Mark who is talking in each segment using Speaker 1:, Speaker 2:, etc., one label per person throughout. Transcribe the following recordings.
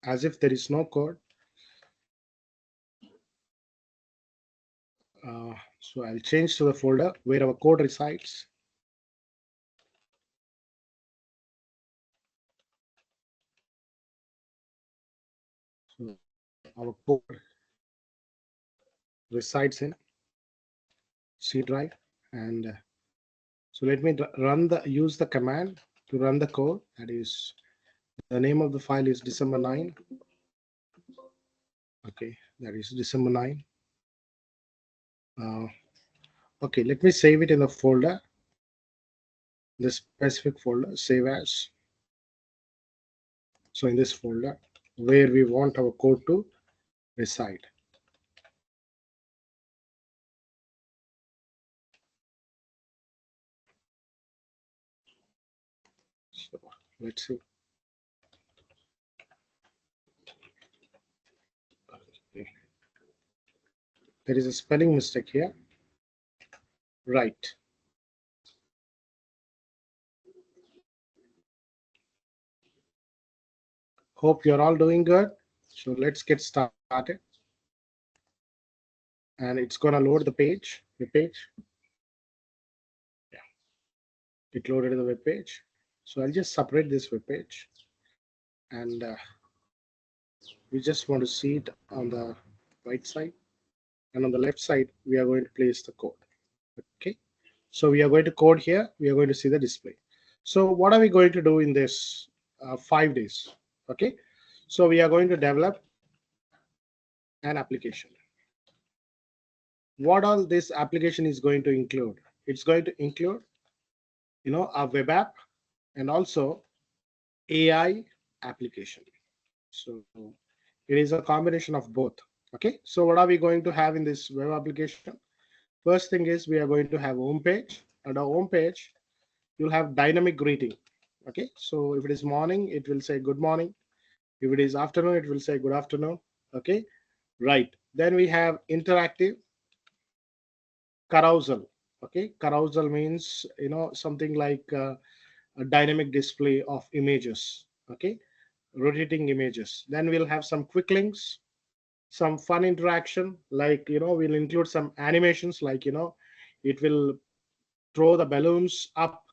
Speaker 1: as if there is no code. So I'll change to the folder where our code resides. So our code resides in C drive, and so let me use the command to run the code. That is, the name of the file is December 9. Okay, that is December 9. Okay, let me save it in the folder, the specific folder, save as. So in this folder where we want our code to reside. So let's see. Okay. There is a spelling mistake here. Right. Hope you're all doing good. So let's get started. And it's gonna load the page, the page. Yeah, it loaded the web page. So I'll just separate this web page, and we just want to see it on the right side, and on the left side we are going to place the code. Okay, so we are going to code here. We are going to see the display. So what are we going to do in this 5 days? Okay, so we are going to develop an application. What all this application is going to include? It's going to include, a web app and also AI application. So it is a combination of both. Okay, so what are we going to have in this web application? First thing is we are going to have home page. And a home page, you'll have dynamic greeting. Okay, so if it is morning, it will say good morning. If it is afternoon, it will say good afternoon. Okay, right. Then we have interactive carousel. Okay, carousel means something like a dynamic display of images. Okay, rotating images. Then we'll have some quick links, some fun interaction, like we'll include some animations, like it will throw the balloons up,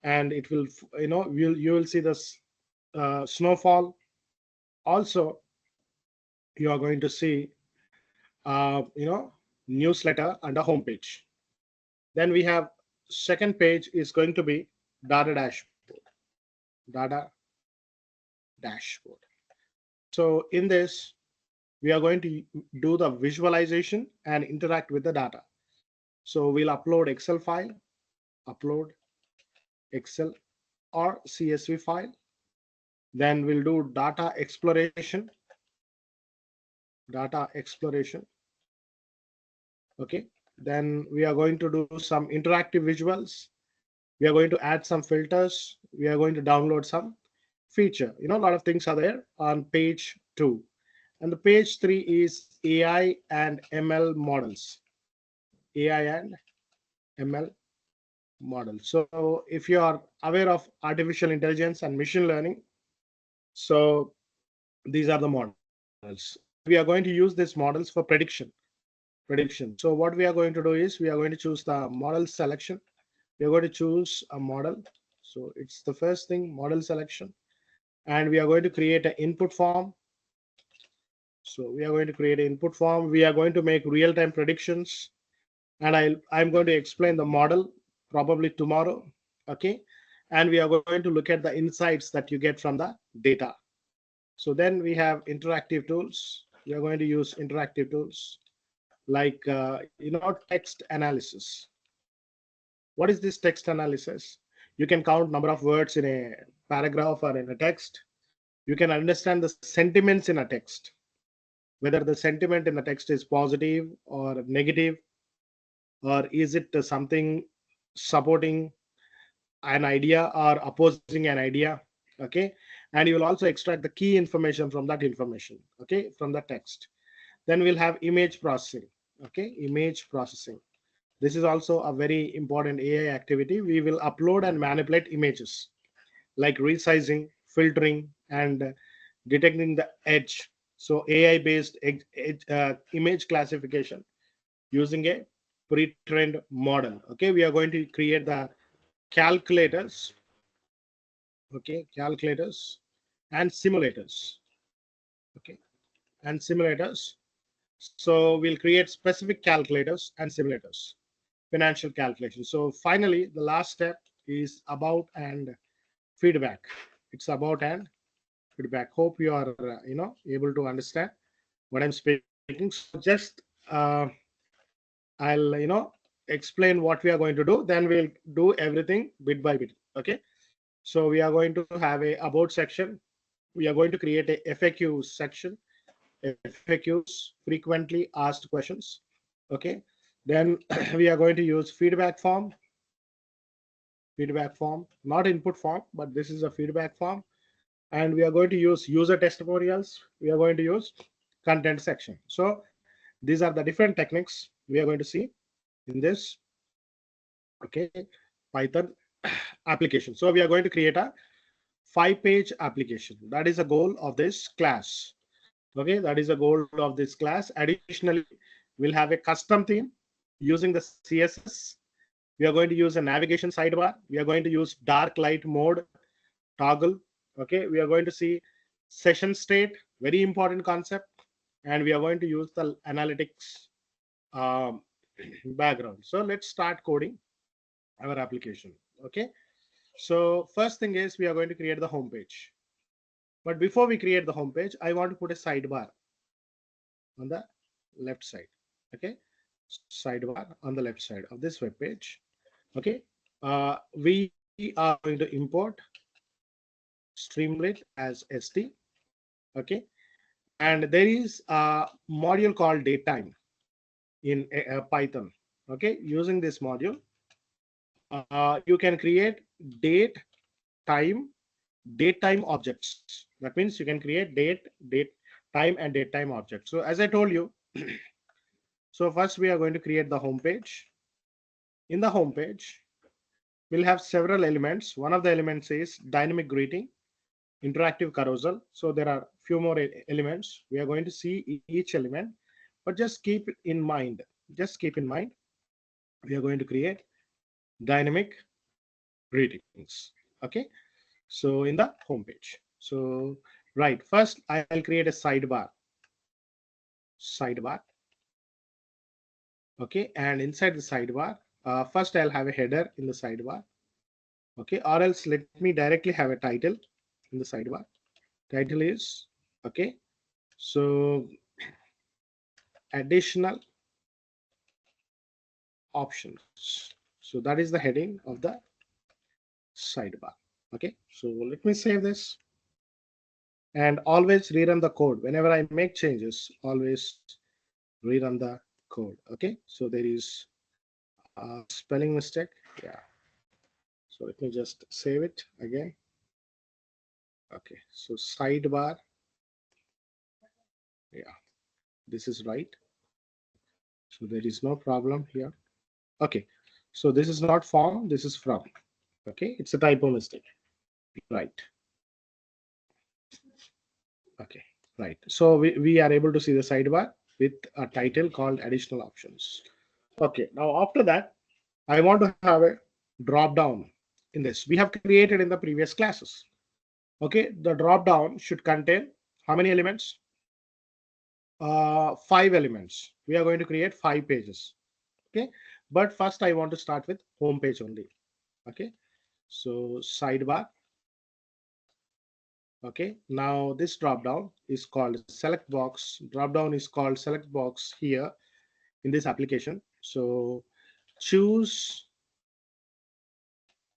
Speaker 1: and it will you will see this snowfall. Also, you are going to see newsletter under homepage. Then we have second page is going to be data dashboard. Data dashboard. So in this, we are going to do the visualization and interact with the data. So we'll upload Excel file, upload Excel or CSV file. Then we'll do data exploration. Okay. Then we are going to do some interactive visuals. We are going to add some filters. We are going to download some feature. A lot of things are there on page 2. And the page 3 is AI and ML models. AI and ML models. So if you are aware of artificial intelligence and machine learning, so these are the models. We are going to use these models for prediction. So what we are going to do is we are going to choose the model selection. We are going to choose a model. So it's the first thing, model selection. And we are going to create an input form. So we are going to create an input form. We are going to make real-time predictions. And I'm going to explain the model probably tomorrow. Okay. And we are going to look at the insights that you get from the data. So then we have interactive tools. We are going to use interactive tools like, text analysis. What is this text analysis? You can count number of words in a paragraph or in a text. You can understand the sentiments in a text, whether the sentiment in the text is positive or negative, or is it something supporting an idea or opposing an idea. Okay, and you will also extract the key information from that information, okay, from the text. Then we'll have image processing. Okay, image processing. This is also a very important AI activity. We will upload and manipulate images like resizing, filtering, and detecting the edge. So AI based image classification using a pre-trained model. Okay, we are going to create the calculators. Okay, calculators and simulators. Okay, and simulators. So we'll create specific calculators and simulators, financial calculation. So finally, the last step is about and feedback. It's about and feedback. Hope you are able to understand what I'm speaking. So just I'll explain what we are going to do. Then we'll do everything bit by bit. Okay. So we are going to have a about section. We are going to create a FAQ section. FAQs, frequently asked questions. Okay. Then we are going to use feedback form, not input form, but this is a feedback form. And we are going to use user testimonials. We are going to use content section. So these are the different techniques we are going to see in this, okay, Python application. So we are going to create a 5-page application. That is the goal of this class. Okay, that is the goal of this class. Additionally, we'll have a custom theme using the CSS. We are going to use a navigation sidebar. We are going to use dark light mode toggle. Okay, we are going to see session state, very important concept, and we are going to use the analytics um, background. So let's start coding our application. Okay, so first thing is we are going to create the home page. But before we create the home page, I want to put a sidebar on the left side. Okay, sidebar on the left side of this web page. Okay, we are going to import Streamlit as ST. Okay, and there is a module called datetime in Python. Okay, using this module, you can create date time datetime objects. That means you can create date time and datetime objects. So as I told you, so first we are going to create the home page. In the home page, we'll have several elements. One of the elements is dynamic greeting, interactive carousel. So there are few more elements. We are going to see each element, but just keep in mind, we are going to create dynamic greetings. Okay. So in the home page. So right, first I'll create a sidebar. Okay. And inside the sidebar, first I'll have a header in the sidebar. Okay. Or else let me directly have a title in the sidebar. Title is, okay, so additional options. So that is the heading of the sidebar. Okay, so let me save this and always rerun the code. Whenever I make changes, always rerun the code. Okay, so there is a spelling mistake. Yeah, so let me just save it again. Okay, so sidebar. Yeah, this is right. So there is no problem here. Okay, so this is not from, this is from. Okay, it's a typo mistake. Right. Okay, right. So we are able to see the sidebar with a title called additional options. Okay, now after that, I want to have a drop down in this. We have created in the previous classes. Okay, the drop down should contain how many elements? 5 elements. We are going to create 5 pages. Okay, but first I want to start with home page only. Okay, so sidebar. Okay, now this drop down is called select box. Drop down is called select box here in this application. So choose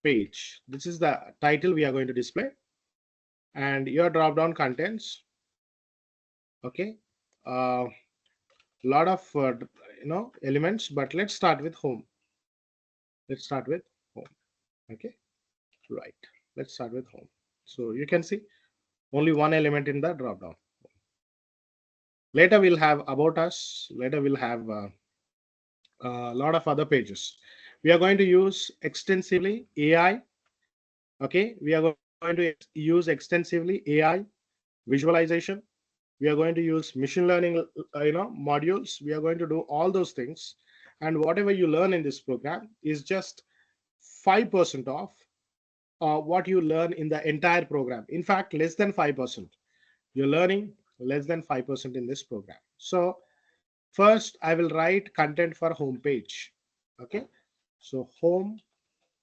Speaker 1: page. This is the title we are going to display, and your drop down contains, okay, a lot of elements, but let's start with home. Let's start with home. Okay, right. Let's start with home. So you can see only one element in the drop down. Later we'll have about us. Later we'll have a lot of other pages. We are going to use extensively AI. Okay, we are going to use extensively AI visualization. We are going to use machine learning, modules. We are going to do all those things. And whatever you learn in this program is just 5% of what you learn in the entire program. In fact, less than 5%. You're learning less than 5% in this program. So first, I will write content for home page. Okay. So home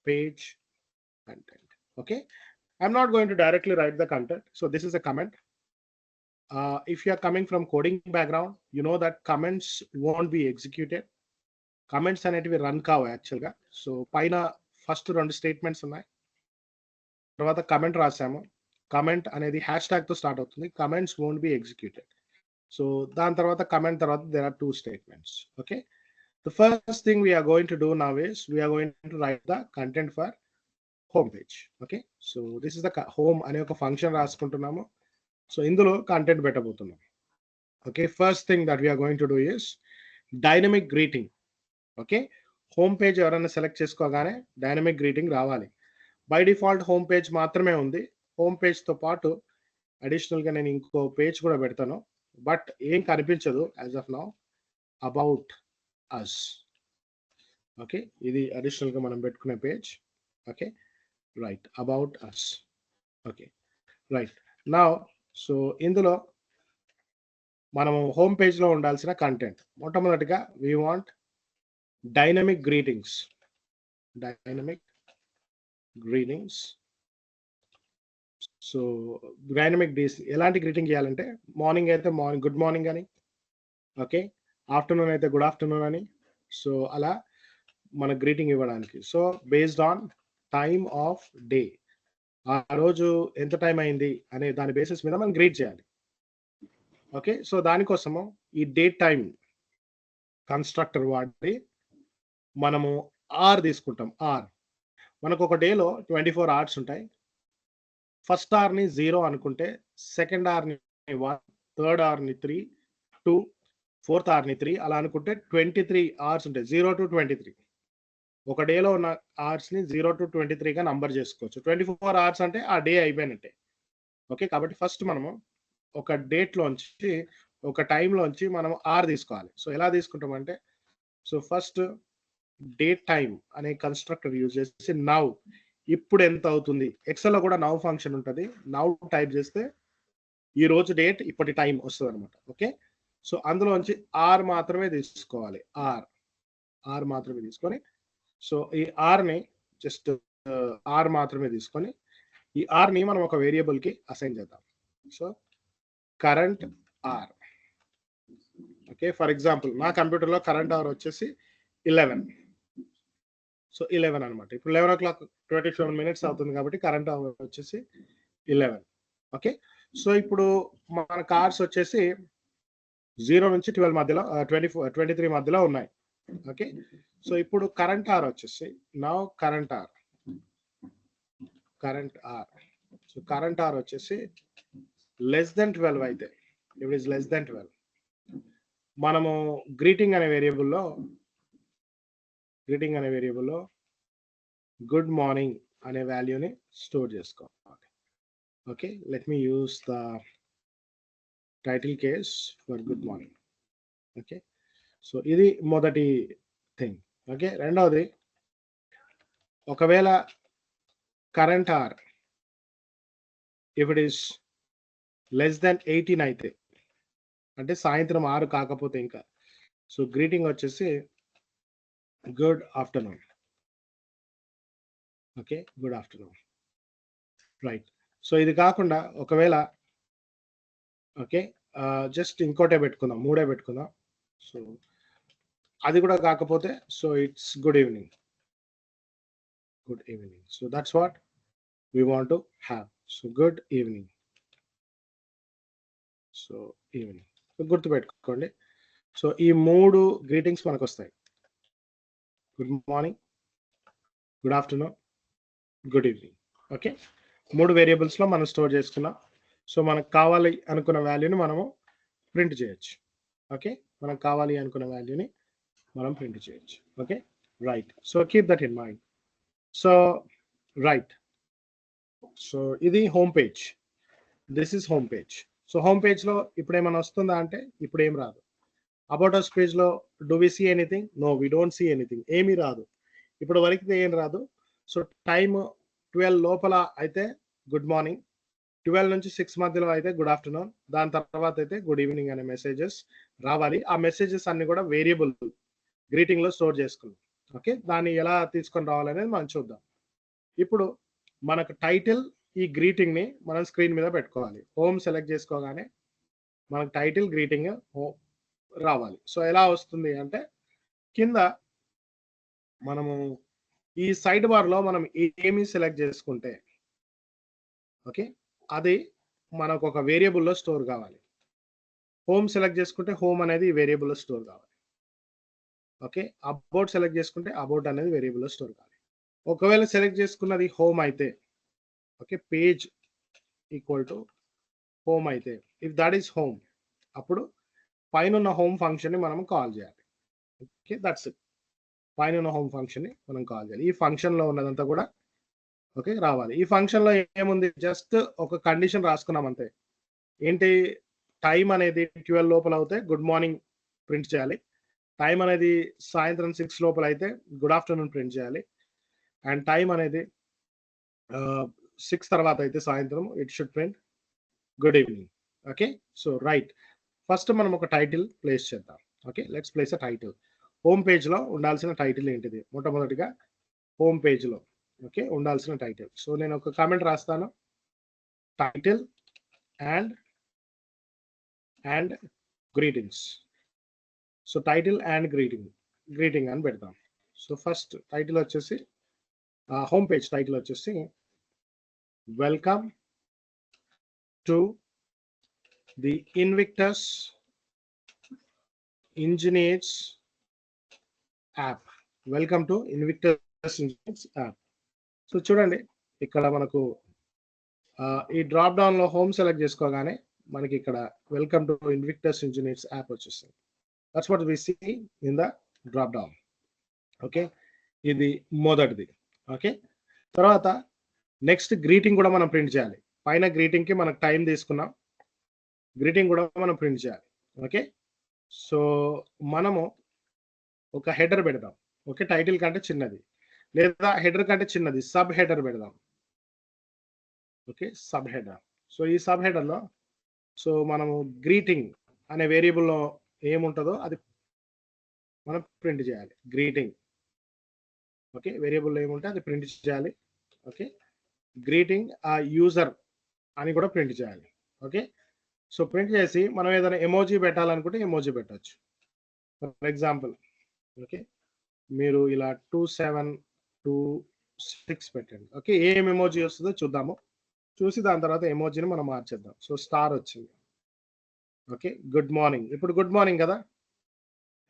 Speaker 1: page content. Okay. I'm not going to directly write the content. So this is a comment. If you are coming from coding background, you know that comments won't be executed. Comments అనేటివి run కావు యాక్చువల్గా. So పైన first 2 statements ఉన్నాయి, తర్వాత comment రాసాము. Comment అనేది hash tag తో start అవుతుంది. Comments won't be executed. So దాని తర్వాత కమెంట్ తర్వాత there are 2 statements. Okay. The first thing we are going to do now is we are going to write the content for home page. Okay. So this is the home అనే ఒక function రాసుకుంటున్నాము. So ఇందులో content పెట్టబోతున్నాం. Okay. First thing that we are going to do is dynamic greeting. Okay. Home page ఎవరైనా select చేసుకోగానే dynamic greeting రావాలి. By default home page మాత్రమే ఉంది. Home పేజ్తో పాటు అడిషనల్గా నేను ఇంకో పేజ్ కూడా పెడతాను, బట్ ఏం కనిపించదు as of now. About us. Okay. ఇది అడిషనల్గా మనం పెట్టుకునే page. Okay. Right. About us. Okay. Right. Now so ఇందులో మనము హోమ్ పేజ్లో ఉండాల్సిన కంటెంట్ మొట్టమొదటిగా we want dynamic greetings. Dynamic greetings. So dynamic days ఎలాంటి గ్రీటింగ్ చేయాలంటే మార్నింగ్ అయితే మార్నింగ్ గుడ్ మార్నింగ్ అని, ఓకే, ఆఫ్టర్నూన్ అయితే గుడ్ ఆఫ్టర్నూన్ అని. సో అలా మన గ్రీటింగ్ ఇవ్వడానికి. So based on time of day, ఆ రోజు ఎంత టైం అయింది అనే దాని బేసిస్ మీద మనం గ్రీట్ చేయాలి. ఓకే. సో దానికోసము ఈ డేట్ టైం కన్స్ట్రక్టర్ వాడి మనము ఆర్ తీసుకుంటాం. ఆర్ మనకు ఒక డేలో 24 hours ఉంటాయి. ఫస్ట్ అవర్ని 0 అనుకుంటే, సెకండ్ అవర్ని 1, థర్డ్ అవర్ని 3, 2, ఫోర్త్ అవర్ని 3 అలా అనుకుంటే 23 hours ఉంటాయి. 0 to 23. ఒక డేలో ఉన్న అవర్స్ని 0 to 23గా నంబర్ చేసుకోవచ్చు. 24 hours అంటే ఆ డే అయిపోయినట్టే. ఓకే. కాబట్టి ఫస్ట్ మనము ఒక డేట్లోంచి ఒక టైంలోంచి మనం ఆర్ తీసుకోవాలి. సో ఎలా తీసుకుంటామంటే, సో ఫస్ట్ డేట్ టైం అనే కన్స్ట్రక్టర్ యూజ్ చేసి నౌ, ఇప్పుడు ఎంత అవుతుంది. ఎక్సెల్లో కూడా నౌ ఫంక్షన్ ఉంటుంది. నౌ టైప్ చేస్తే ఈ రోజు డేట్ ఇప్పటి టైం వస్తుంది అనమాట. ఓకే. సో అందులోంచి ఆర్ మాత్రమే తీసుకోవాలి. ఆర్ మాత్రమే తీసుకొని, సో ఈ ఆర్ని జస్ట్ ఆర్ మాత్రమే తీసుకొని ఈ ఆర్ని మనం ఒక వేరియబుల్కి అసైన్ చేద్దాం. So current R. Okay. For example నా కంప్యూటర్లో కరెంట్ అవర్ వచ్చేసి 11. సో 11 అనమాట. ఇప్పుడు 11 o'clock 27 minutes అవుతుంది కాబట్టి కరెంట్ అవర్ వచ్చేసి 11. ఓకే. సో ఇప్పుడు మన కార్స్ వచ్చేసి 0 నుంచి 12 మధ్యలో 23 మధ్యలో ఉన్నాయి. ఓకే. సో ఇప్పుడు కరెంట్ ఆర్ వచ్చేసి now current R. So current R వచ్చేసి లెస్ దెన్ 12 అయితే, ఇట్ ఈస్ లెస్ దెన్ 12, మనము గ్రీటింగ్ అనే వేరియబుల్లో గుడ్ మార్నింగ్ అనే వాల్యూని స్టోర్ చేసుకోవాలి. Okay. Let me use the title case for good morning. Okay. So ఇది మొదటి థింగ్. ఓకే. రెండవది, ఒకవేళ current R if it is less than 18 అయితే, అంటే సాయంత్రం 6 కాకపోతే ఇంకా, సో గ్రీటింగ్ వచ్చేసి good afternoon. Okay. Good afternoon. Right. So ఇది కాకుండా ఒకవేళ ఓకే జస్ట్ ఇంకోటే పెట్టుకుందాం, 3 పెట్టుకుందాం. సో అది కూడా కాకపోతే, so it's good evening. So that's what we want to have. So good evening. So evening గుర్తుపెట్టుకోండి. సో ఈ 3 గ్రీటింగ్స్ మనకు వస్తాయి. Good morning, good afternoon, good evening. Okay. 3 వేరియబుల్స్లో మనం స్టోర్ చేసుకున్నాం. సో మనకు కావాలి అనుకున్న వాల్యూని మనము ప్రింట్ చేయొచ్చు. ఓకే. మనకు కావాలి అనుకున్న వాల్యూని మనం ప్రింట్ చేయొచ్చు. Okay. Right. So keep that in mind. So right. So ఇది home page. This is home page. So home పేజ్లో ఇప్పుడు ఏమైనా వస్తుందా అంటే ఇప్పుడు ఏం రాదు. అబౌట్ అస్ పేజ్లో do we see anything? No, we don't see anything. ఏమీ రాదు. ఇప్పుడు వరకు ఏం రాదు. సో టైమ్ 12 లోపల అయితే గుడ్ మార్నింగ్, 12 నుంచి 6 మధ్యలో అయితే గుడ్ ఆఫ్టర్నూన్, దాని తర్వాత అయితే గుడ్ ఈవినింగ్ అనే మెసేజెస్ రావాలి. ఆ మెసేజెస్ అన్ని కూడా వేరియబుల్ గ్రీటింగ్లో స్టోర్ చేసుకున్నాం. ఓకే, దాన్ని ఎలా తీసుకొని రావాలనేది మనం చూద్దాం. ఇప్పుడు మనకు టైటిల్, ఈ గ్రీటింగ్ని మనం స్క్రీన్ మీద పెట్టుకోవాలి. హోమ్ సెలెక్ట్ చేసుకోగానే మనకు టైటిల్ గ్రీటింగ్ రావాలి. సో ఎలా వస్తుంది అంటే కింద మనము ఈ సైడ్ బార్లో మనం ఏమి సెలెక్ట్ చేసుకుంటే ఓకే అది మనకు ఒక వేరియబుల్లో స్టోర్ కావాలి. హోమ్ సెలెక్ట్ చేసుకుంటే హోమ్ అనేది వేరియబుల్లో స్టోర్ కావాలి. ఓకే, అబౌట్ సెలెక్ట్ చేసుకుంటే అబౌట్ అనేది వేరియబుల్లో స్టోర్ కావాలి. ఒకవేళ సెలెక్ట్ చేసుకున్నది హోమ్ అయితే okay, page equal to home అయితే, ఇఫ్ దట్ ఈస్ హోమ్, అప్పుడు పైన ఉన్న హోమ్ ఫంక్షన్ని మనం కాల్ చేయాలి. Okay, that's it. పైన ఉన్న హోమ్ ఫంక్షన్ని మనం కాల్ చేయాలి. ఈ ఫంక్షన్లో ఉన్నదంతా కూడా ఓకే రావాలి. ఈ ఫంక్షన్లో ఏముంది, జస్ట్ ఒక కండిషన్ రాసుకున్నాం అంతే. ఏంటి, టైం అనేది 12 లోపల అవుతే గుడ్ మార్నింగ్ ప్రింట్ చేయాలి. టైం అనేది సాయంత్రం 6 లోపల అయితే గుడ్ ఆఫ్టర్నూన్ ప్రింట్ చేయాలి. అండ్ టైం అనేది 6 తర్వాత అయితే సాయంత్రం it should print good evening. Okay, so right, first మనం ఒక టైటిల్ ప్లేస్ చేద్దాం. Okay, let's place a title. Home పేజ్లో ఉండాల్సిన టైటిల్ ఏంటిది? మొట్టమొదటిగా హోమ్ పేజ్లో ఓకే ఉండాల్సిన టైటిల్. సో నేను ఒక కామెంట్ రాస్తాను, title and greetings. So title and greeting అని పెడతాం. సో ఫస్ట్ టైటిల్ వచ్చేసి హోమ్ పేజ్ టైటిల్ వచ్చేసి welcome to the Invictus Engineers app. Welcome to Invictus Engineers app. So చూడండి, ఇక్కడ మనకు ఈ డ్రాప్ డౌన్లో హోమ్ సెలెక్ట్ చేసుకోగానే మనకి ఇక్కడ welcome to Invictus Engineers app వచ్చేస్తుంది. That's what we see in the drop down. Okay, ఇది మొదటిది. ఓకే, తర్వాత నెక్స్ట్ గ్రీటింగ్ కూడా మనం ప్రింట్ చేయాలి. పైన గ్రీటింగ్కి మనకు టైం తీసుకున్నాం, గ్రీటింగ్ కూడా మనం ప్రింట్ చేయాలి. ఓకే, సో మనము ఒక హెడర్ పెడదాం. ఓకే, టైటిల్ కంటే చిన్నది, లేదా హెడర్ కంటే చిన్నది సబ్ హెడర్ పెడదాం. Okay, sub header. సో ఈ సబ్ హెడర్లో సో మనము గ్రీటింగ్ అనే వేరియబుల్లో ఏముంటుందో అది మనం ప్రింట్ చేయాలి. గ్రీటింగ్ ఓకే, వేరియబుల్లో ఏముంటే అది ప్రింట్ చేయాలి. ఓకే, గ్రీటింగ్ ఆ యూజర్ అని కూడా ప్రింట్ చేయాలి. ఓకే, సో ప్రింట్ చేసి మనం ఏదైనా ఎమోజీ పెట్టాలనుకుంటే ఎమోజీ పెట్టచ్చు. ఫర్ ఎగ్జాంపుల్ ఓకే, మీరు ఇలా 2726 పెట్టండి. ఓకే, ఏం ఎమోజీ వస్తుందో చూద్దాము. చూసి దాని తర్వాత ఎమోజీని మనం మార్చేద్దాం. సో స్టార్ వచ్చింది. Okay, good morning. ఇప్పుడు గుడ్ మార్నింగ్ కదా,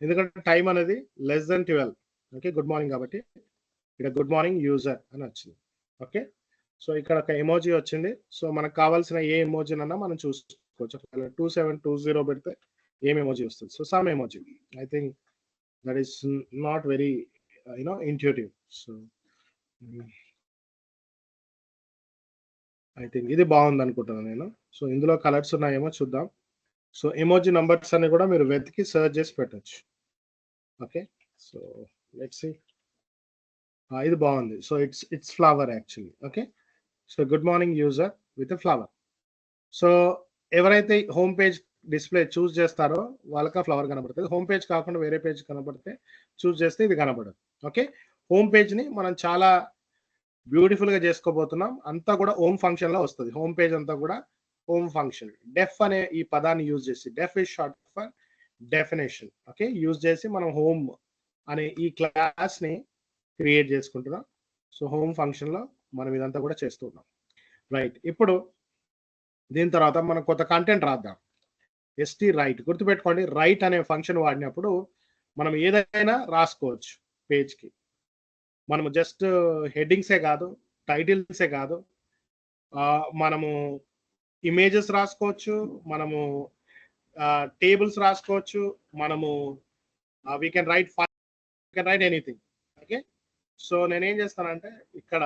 Speaker 1: ఎందుకంటే టైం అనేది less than 12. Okay, good morning కాబట్టి ఇక్కడ గుడ్ మార్నింగ్ యూజర్ అని వచ్చింది. ఓకే, సో ఇక్కడ ఒక ఎమోజీ వచ్చింది. సో మనకు కావాల్సిన ఏ ఎమోజీనన్నా మనం చూసుకోవచ్చు. 2720 పెడితే ఏం ఎమోజీ వస్తుంది? So some emoji. I think that is not very intuitive. So I think ఇది బాగుంది అనుకుంటున్నాను నేను. సో ఇందులో కలర్స్ ఉన్నాయేమో చూద్దాం. సో ఎమోజీ నంబర్స్ అన్ని కూడా మీరు వెతికి సర్చ్ చేసి పెట్టచ్చు. Okay, so let's see. ఇది బాగుంది. So it's flower actually. Okay, so good morning user with flower. So ఎవరైతే హోమ్ పేజ్ డిస్ప్లే చూస్ చేస్తారో వాళ్ళకి ఆ ఫ్లవర్ కనబడుతుంది. హోమ్ పేజ్ కాకుండా వేరే పేజ్ కనబడితే చూస్ చేస్తే ఇది కనబడదు. ఓకే, హోమ్ పేజ్ని మనం చాలా బ్యూటిఫుల్గా చేసుకోబోతున్నాం. అంతా కూడా హోమ్ ఫంక్షన్లో వస్తుంది. హోమ్ పేజ్ అంతా కూడా హోమ్ ఫంక్షన్. డెఫ్ అనే ఈ పదాన్ని యూజ్ చేసి, def is short for definition. Okay, use చేసి మనం హోమ్ అనే ఈ క్లాస్ని క్రియేట్ చేసుకుంటున్నాం. సో హోమ్ ఫంక్షన్లో మనం ఇదంతా కూడా చేస్తున్నాం. రైట్, ఇప్పుడు దీని తర్వాత మనం కొత్త కంటెంట్ రాద్దాం. ఎస్టీ రైట్, గుర్తుపెట్టుకోండి, రైట్ అనే ఫంక్షన్ వాడినప్పుడు మనం ఏదైనా రాసుకోవచ్చు పేజ్కి. మనము జస్ట్ హెడ్డింగ్సే కాదు, టైటిల్సే కాదు, మనము ఇమేజెస్ రాసుకోవచ్చు, మనము టేబుల్స్ రాసుకోవచ్చు, మనము we can write anything. Okay, so నేనేం చేస్తానంటే ఇక్కడ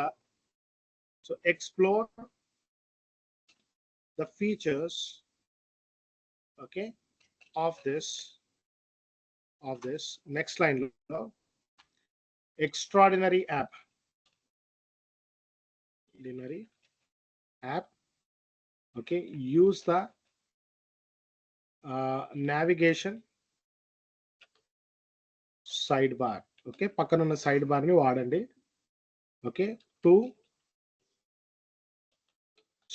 Speaker 1: so explore the features Okay, of this next line lo extraordinary app okay, use the navigation sidebar. Okay, పక్కన ఉన్న సైడ్ బార్ ని వాడండి. Okay, to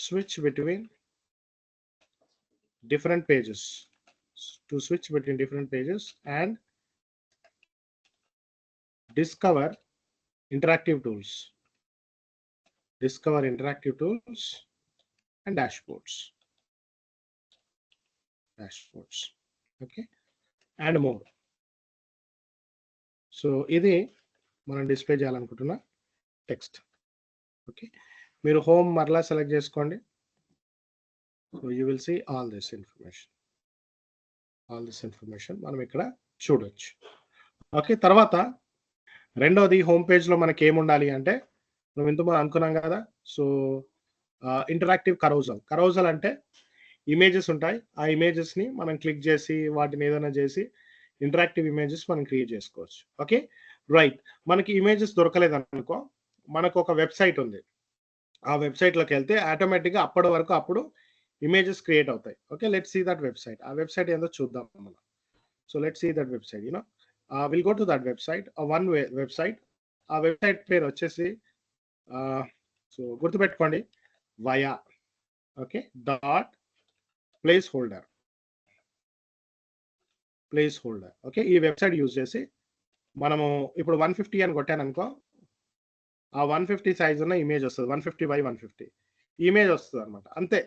Speaker 1: switch between different pages, and discover interactive tools and dashboards. Okay, and more. So ఇది మనం display చేయాలనుకుంటున్న text. Okay, మీరు home మరలా select చేసుకోండి. So you will see all this information మనం ఇక్కడ చూడొచ్చు. ఓకే, తర్వాత రెండోది హోమ్ పేజ్లో మనకి ఏముండాలి అంటే మనం ఇంతకుముందు అనుకున్నాం కదా. సో ఇంటరాక్టివ్ కరౌజల్ అంటే ఇమేజెస్ ఉంటాయి. ఆ ఇమేజెస్ని మనం క్లిక్ చేసి వాటిని ఏదైనా చేసి ఇంటరాక్టివ్ ఇమేజెస్ మనం క్రియేట్ చేసుకోవచ్చు. Okay, right. మనకి ఇమేజెస్ దొరకలేదు అనుకో, మనకు ఒక వెబ్సైట్ ఉంది. ఆ వెబ్సైట్లోకి వెళ్తే ఆటోమేటిక్గా అప్పటి వరకు అప్పుడు ఇమేజెస్ క్రియేట్ అవుతాయి. Okay, let's see that website. ఆ వెబ్సైట్ ఏందో చూద్దాం మనం. So let's see that website. Will go to that website, one website. ఆ వెబ్సైట్ పేరు వచ్చేసి సో గుర్తుపెట్టుకోండి, via. Okay, dot placeholder. Okay, ఈ వెబ్సైట్ యూజ్ చేసి మనము ఇప్పుడు 150 అని కొట్టాను అనుకో, ఆ 150 సైజ్ ఉన్న ఇమేజ్ వస్తుంది. 150 by 150 ఇమేజ్ వస్తుంది అనమాట. అంతే,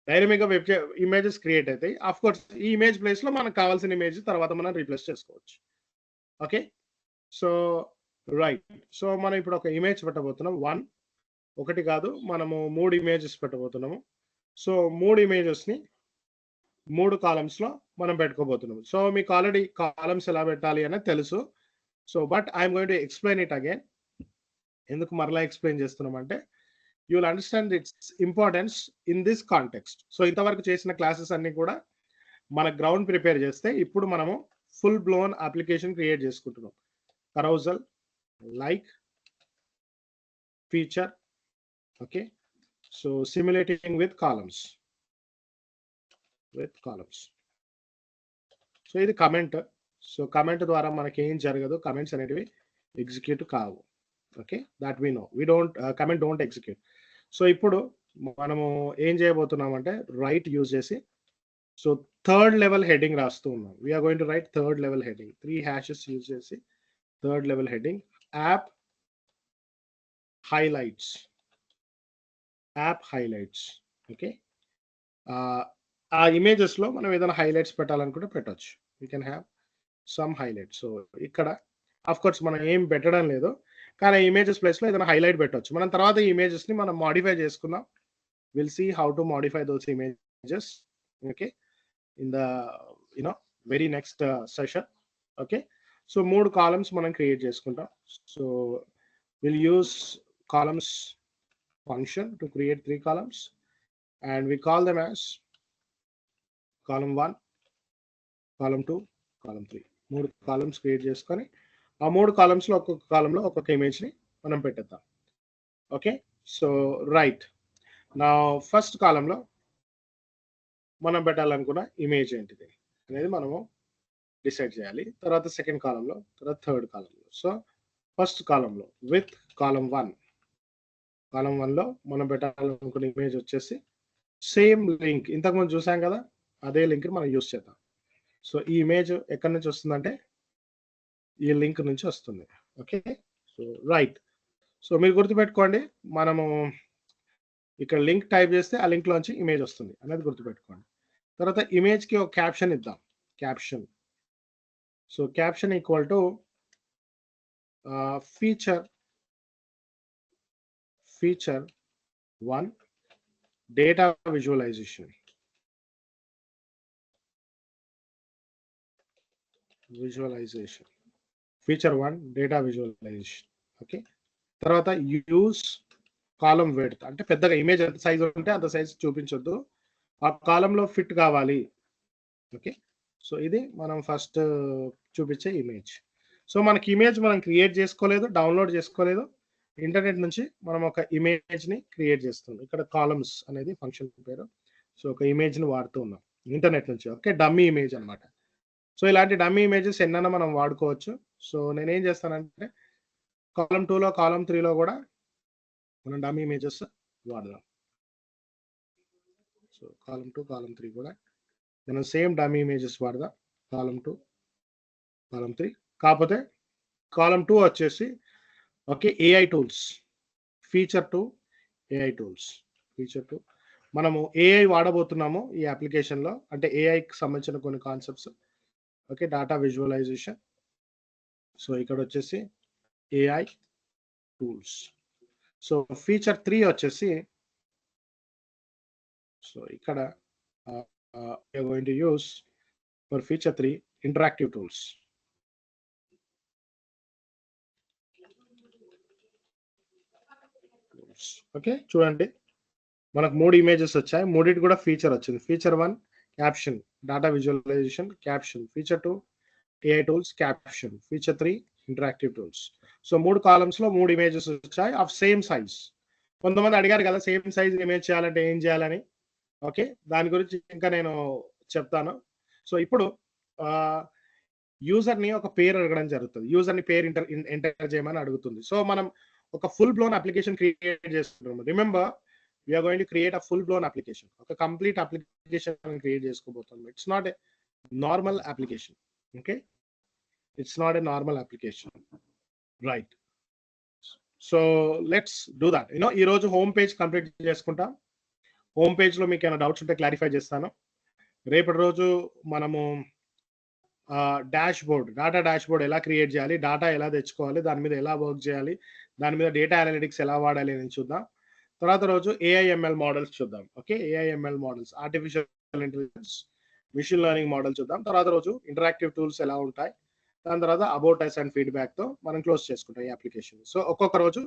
Speaker 1: డైనమిక్గా వెబ్ ఇమేజెస్ క్రియేట్ అవుతాయి. ఆఫ్ కోర్స్ ఈ ఇమేజ్ ప్లేస్లో మనకు కావాల్సిన ఇమేజ్ తర్వాత మనం రీప్లేస్ చేసుకోవచ్చు. Okay, so right. సో మనం ఇప్పుడు ఒక ఇమేజ్ పెట్టబోతున్నాం. ఒకటి కాదు, మనము 3 ఇమేజెస్ పెట్టబోతున్నాము. సో 3 ఇమేజెస్ని 3 కాలమ్స్లో మనం పెట్టుకోబోతున్నాము. సో మీకు ఆల్రెడీ కాలమ్స్ ఎలా పెట్టాలి అనేది తెలుసు. So but I'm going to explain it again. ఎందుకు మరలా ఎక్స్ప్లెయిన్ చేస్తున్నామంటే you will understand its importance in this context. So ఇంతవరకు చేసిన క్లాసెస్ అన్ని కూడా మన గ్రౌండ్ ప్రిపేర్ చేస్తే ఇప్పుడు మనము ఫుల్ బ్లోన్ అప్లికేషన్ క్రియేట్ చేసుకుంటున్నాం. Carousel like feature. Okay, so simulating with columns. So ఇది కమెంట్. సో కమెంట్ ద్వారా మనకి ఏం జరగదు, కమెంట్స్ అనేటివి ఎగ్జిక్యూట్ కావు. Okay, that we know. Comment don't execute. So ఇప్పుడు మనము ఏం చేయబోతున్నామంటే రైట్ యూజ్ చేసి సో థర్డ్ లెవెల్ హెడ్డింగ్ రాస్తూ ఉన్నాం. We're going to write third level heading. 3 hashes use చేసి third level heading app highlights. Okay, ఆ ఇమేజెస్లో మనం ఏదైనా హైలైట్స్ పెట్టాలనుకుంటే పెట్టవచ్చు. You can have some highlights. So ఇక్కడ ఆఫ్ కోర్స్ మనం ఏం పెట్టడం లేదు, కానీ ఇమేజెస్ ప్లేస్లో ఏదైనా హైలైట్ పెట్టవచ్చు. మనం తర్వాత ఈ ఇమేజెస్ని మనం మాడిఫై చేసుకుందాం. Will see how to modify those images. Okay, in the very next session. Okay, so 3 columns మనం క్రియేట్ చేసుకుంటాం. So will use columns function to create 3 columns, and we call them as column 1, column 2, column 3. 3 columns create చేసుకొని ఆ 3 కాలమ్స్లో ఒక్కొక్క కాలంలో ఒక్కొక్క ఇమేజ్ని మనం పెట్టేద్దాం. Okay, so right. నా ఫస్ట్ కాలంలో మనం పెట్టాలనుకున్న ఇమేజ్ ఏంటిది అనేది మనము డిసైడ్ చేయాలి. తర్వాత సెకండ్ కాలంలో, తర్వాత థర్డ్ కాలంలో. సో ఫస్ట్ కాలంలో విత్ కాలం 1లో మనం పెట్టాలనుకున్న ఇమేజ్ వచ్చేసి సేమ్ లింక్, ఇంతకుముందు చూసాం కదా, అదే లింక్ మనం యూజ్ చేద్దాం. సో ఈ ఇమేజ్ ఎక్కడి నుంచి వస్తుందంటే ఈ లింక్ నుంచి వస్తుంది. Okay, so right. సో మీరు గుర్తుపెట్టుకోండి, మనము ఇక్కడ లింక్ టైప్ చేస్తే ఆ లింక్లోంచి ఇమేజ్ వస్తుంది అనేది గుర్తుపెట్టుకోండి. తర్వాత ఇమేజ్కి ఒక క్యాప్షన్ ఇద్దాం. So caption equal to feature 1 data visualization. Feature 1 data visualization. Okay, తర్వాత యూస్ కాలం విడ్త్. అంటే పెద్దగా ఇమేజ్ ఎంత సైజ్ ఉంటే అంత సైజ్ చూపించొద్దు, ఆ కాలంలో ఫిట్ కావాలి ఓకే. సో ఇది మనం ఫస్ట్ చూపించే ఇమేజ్. సో మనకి ఇమేజ్ మనం క్రియేట్ చేసుకోలేదు, డౌన్లోడ్ చేసుకోలేదు. ఇంటర్నెట్ నుంచి మనం ఒక ఇమేజ్ని క్రియేట్ చేస్తున్నాం. ఇక్కడ కాలమ్స్ అనేది ఫంక్షన్ పేరు. సో ఒక ఇమేజ్ని వాడుతూ ఉన్నాం ఇంటర్నెట్ నుంచి. ఓకే, డమ్మీ ఇమేజ్ అనమాట. సో ఇలాంటి డమ్మీ ఇమేజెస్ ఎన్నైనా మనం వాడుకోవచ్చు. సో నేనేం చేస్తానంటే కాలమ్ 2లో కాలమ్ 3లో కూడా మనం డమ్మీ ఇమేజెస్ వాడదాం. సో కాలమ్ 2 కాలమ్ 3 కూడా మనం సేమ్ డమ్మీ ఇమేజెస్ వాడదాం. కాలమ్ 2 కాలమ్ 3 కాకపోతే కాలమ్ 2 వచ్చేసి okay AI tools, feature 2 AI tools, feature 2 మనము ఏఐ వాడబోతున్నాము ఈ అప్లికేషన్లో. అంటే ఏఐకి సంబంధించిన కొన్ని concepts. Okay, data visualization. So ఇక్కడ వచ్చేసి ఏఐ టూల్స్. సో ఫీచర్ 3 వచ్చేసి సో ఇక్కడ going to use for feature 3 interactive tools. Okay చూడండి, మనకు 3 ఇమేజెస్ వచ్చాయి. మూడిటి కూడా ఫీచర్ వచ్చింది. Feature 1 caption, data visualization, caption. Feature 2 AI tools, caption. Feature 3 interactive tools. So 3 columns లో 3 ఇమేజెస్ వచ్చాయి ఆఫ్ సేమ్ సైజ్. కొంతమంది అడిగారు కదా సేమ్ సైజ్ ఇమేజ్ చేయాలంటే ఏం చేయాలని. ఓకే, దాని గురించి ఇంకా నేను చెప్తాను. సో ఇప్పుడు యూజర్ని ఒక పేరు అడగడం జరుగుతుంది. యూజర్ని పేరు ఎంటర్ చేయమని అడుగుతుంది. సో మనం ఒక ఫుల్ బ్లోన్ అప్లికేషన్ క్రియేట్ చేస్తున్నాము. Remember, we're going to create a full blown application. ఒక కంప్లీట్ అప్లికేషన్ క్రియేట్ చేసుకోబోతున్నాం. It's not a normal application. Okay, it's not a normal application, right? So let's do that. ఈ రోజు home page complete చేసుకుంటాం. Home page లో మీకు ఏమైనా doubts ఉంటే clarify చేస్తాను. రేపటి రోజు మనము dash board, data dash board ఎలా క్రియేట్ చేయాలి, డాటా ఎలా తెచ్చుకోవాలి, దాని మీద ఎలా వర్క్ చేయాలి, దాని మీద డేటా అనలిటిక్స్ ఎలా వాడాలి అని చూద్దాం. తర్వాత రోజు ఏఐఎంఎల్ మోడల్స్ చూద్దాం. Okay, AIML models, artificial intelligence, machine learning model చూద్దాం. తర్వాత రోజు ఇంటరాక్టివ్ టూల్స్ ఎలా ఉంటాయి, దాని తర్వాత అబౌట్ అస్ అండ్ ఫీడ్బ్యాక్ తో మనం క్లోజ్ చేసుకుంటాం ఈ అప్లికేషన్. సో ఒక్కొక్క రోజు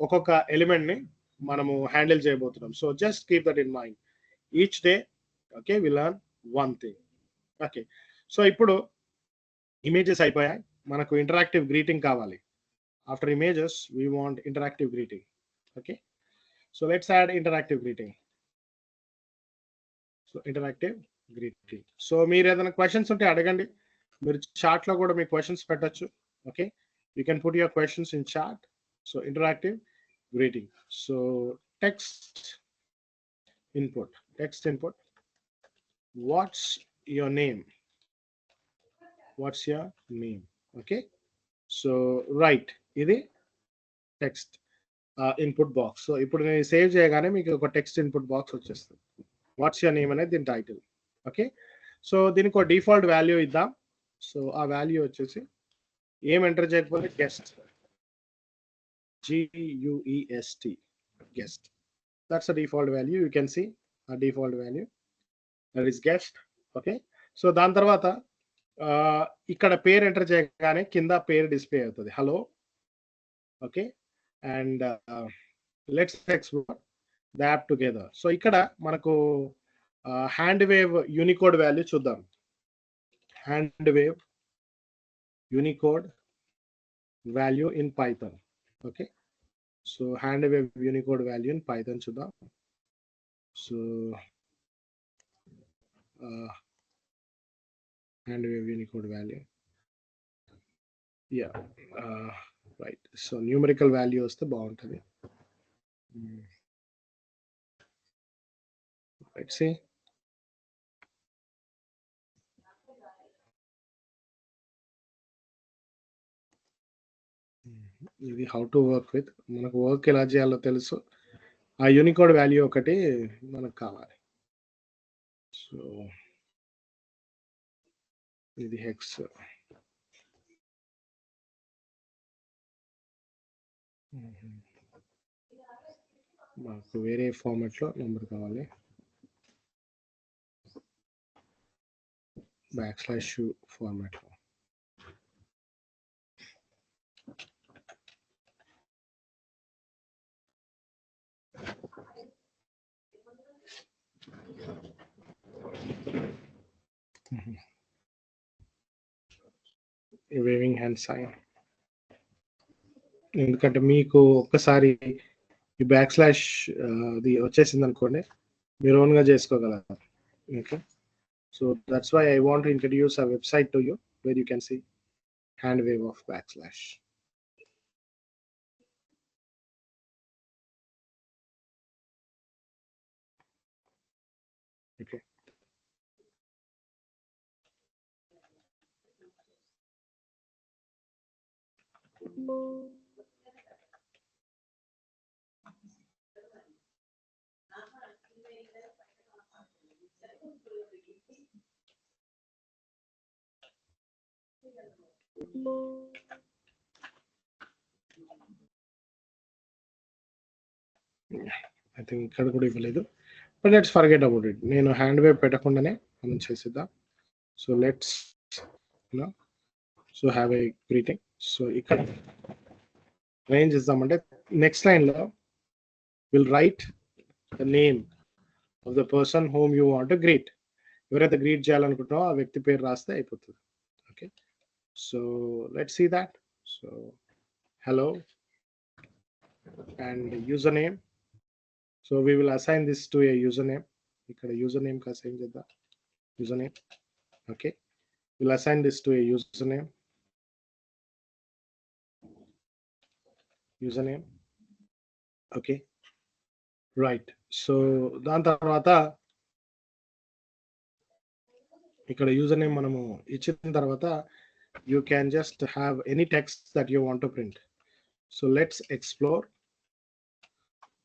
Speaker 1: ఒక్కొక్క ఎలిమెంట్ ని మనము హ్యాండిల్ చేయబోతున్నాం. So just keep that in mind. Each day okay we learn one thing. Okay, so ఇప్పుడు ఇమేజెస్ అయిపోయాయి, మనకు ఇంటరాక్టివ్ గ్రీటింగ్ కావాలి. After images we want interactive greeting. Okay, so let's add interactive greeting. So interactive greeting. So మీరు ఏదైనా questions ఉంటే అడగండి. మీరు chat లో కూడా మీ క్వశ్చన్స్ పెట్టచ్చు. Okay, you can put your questions in chat. So interactive greeting. So text input, what's your name, what's your name? Okay, so right, ఇది టెక్స్ట్ ఇన్పుట్ బాక్స్. సో ఇప్పుడు నేను సేవ్ చేయగానే మీకు ఒక టెక్స్ట్ ఇన్పుట్ బాక్స్ వచ్చేస్తుంది. What's your name అనేది దీని title. Okay, so దీనికి ఒక డిఫాల్ట్ వాల్యూ ఇద్దాం. సో ఆ వాల్యూ వచ్చేసి ఏం ఎంటర్ చేయకపోతే guest, GUEST, guest. That's a default value. You can see a default value, that is guest. Okay, so దాని తర్వాత ఇక్కడ పేరు ఎంటర్ చేయగానే కింద పేరు డిస్ప్లే అవుతుంది, hello. Okay, and let's explore the app together. So ఇక్కడ మనకు హ్యాండ్ వేవ్ యూనికోడ్ వాల్యూ చూద్దాం. Hand wave Unicode value in Python. Okay, so hand wave Unicode value in Python చూద్దాం. So hand wave Unicode value, yeah right. So numerical value వస్తే బాగుంటుంది. Let's see. ఇది how to work with, మనకు work ఎలా చేయాలో తెలుసు. ఆ Unicode value ఒకటి మనకు కావాలి. సో ఇది హెక్స్. మాకు వేరే ఫార్మాట్లో నెంబర్ కావాలి. \u ఫార్మాట్లో. వేవింగ్ హ్యాండ్ సైన్, ఎందుకంటే మీకు ఒక్కసారి ఈ బ్యాక్ స్లాష్ అది వచ్చేసింది అనుకోండి, మీరు ఓన్గా చేసుకోగలరు. Okay, so that's why I want to introduce a website to you where you can see hand wave of back slash. Okay. I think ఇక్కడ కూడా ఇవ్వలేదు, but let's forget about it. నేను హ్యాండ్ వేవ్ పెట్టకుండానే మనం చేసిద్దాం. So let's so have a greeting. So ఇక్కడ range ఇద్దామంటే next లైన్లో will write the name of the person whom you want to greet. ఎవరైతే గ్రీట్ చేయాలనుకుంటున్నారో ఆ వ్యక్తి పేరు రాస్తే అయిపోతుంది. Okay, so let's see that. So hello and username. So we will assign this to a username. ఇక్కడ username కి assign చేద్దాం, username. Okay, we'll assign this to a username. Okay, right. So దాని తర్వాత ఇక్కడ username మనము ఇచ్చిన తర్వాత you can just have any text that you want to print. So let's explore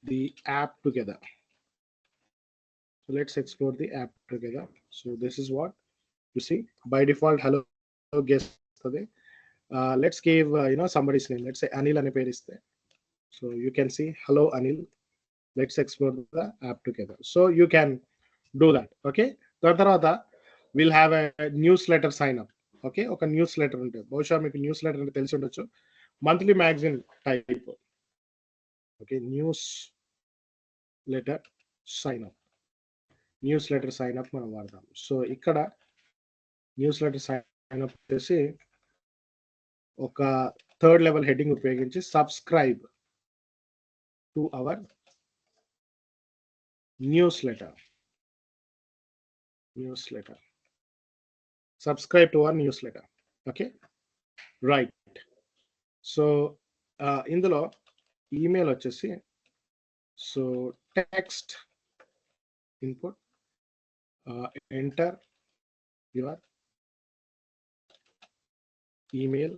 Speaker 1: the app together. So let's explore the app together. So this is what you see by default. Hello guest today. Let's give somebody's name. Let's say Anil ane peru iste. So you can see hello Anil. Let's explore the app together. So you can do that. Okay, దాని తర్వాత we'll have a newsletter sign up. Okay, ఒక newsletter ఉంటుంది. బహుశా మీకు newsletter అంటే తెలిసి ఉండొచ్చు, monthly magazine type. Okay, newsletter sign up మనం వాడదాం. సో ఇక్కడ న్యూస్ లెటర్ సైన్ అప్ చేసి ఒక థర్డ్ లెవెల్ హెడ్డింగ్ ఉపయోగించి subscribe to our newsletter. Subscribe to our newsletter. Okay, right. So ఇందులో ఈమెయిల్ వచ్చేసి, so text input enter your email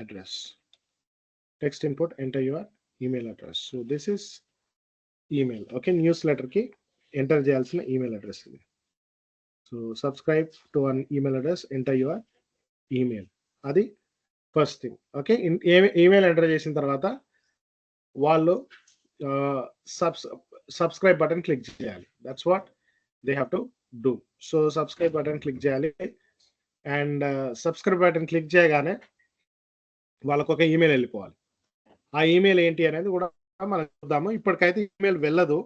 Speaker 1: address. Text input enter your email address. So this is email. Okay, న్యూస్ లెటర్కి enter చేయాల్సిన email address ఇది. So subscribe to one email address, enter your email. అది first thing. Okay, email enter చేసిన తర్వాత వాళ్ళు subscribe button click చేయాలి. That's what they have to do. So subscribe button click చేయాలి. అండ్ సబ్స్క్రైబ్ బటన్ క్లిక్ చేయగానే వాళ్ళకు ఒక email వెళ్ళిపోవాలి. ఆ ఈమెయిల్ ఏంటి అనేది కూడా మనం చూద్దాము. ఇప్పటికైతే ఈమెయిల్ వెళ్ళదు,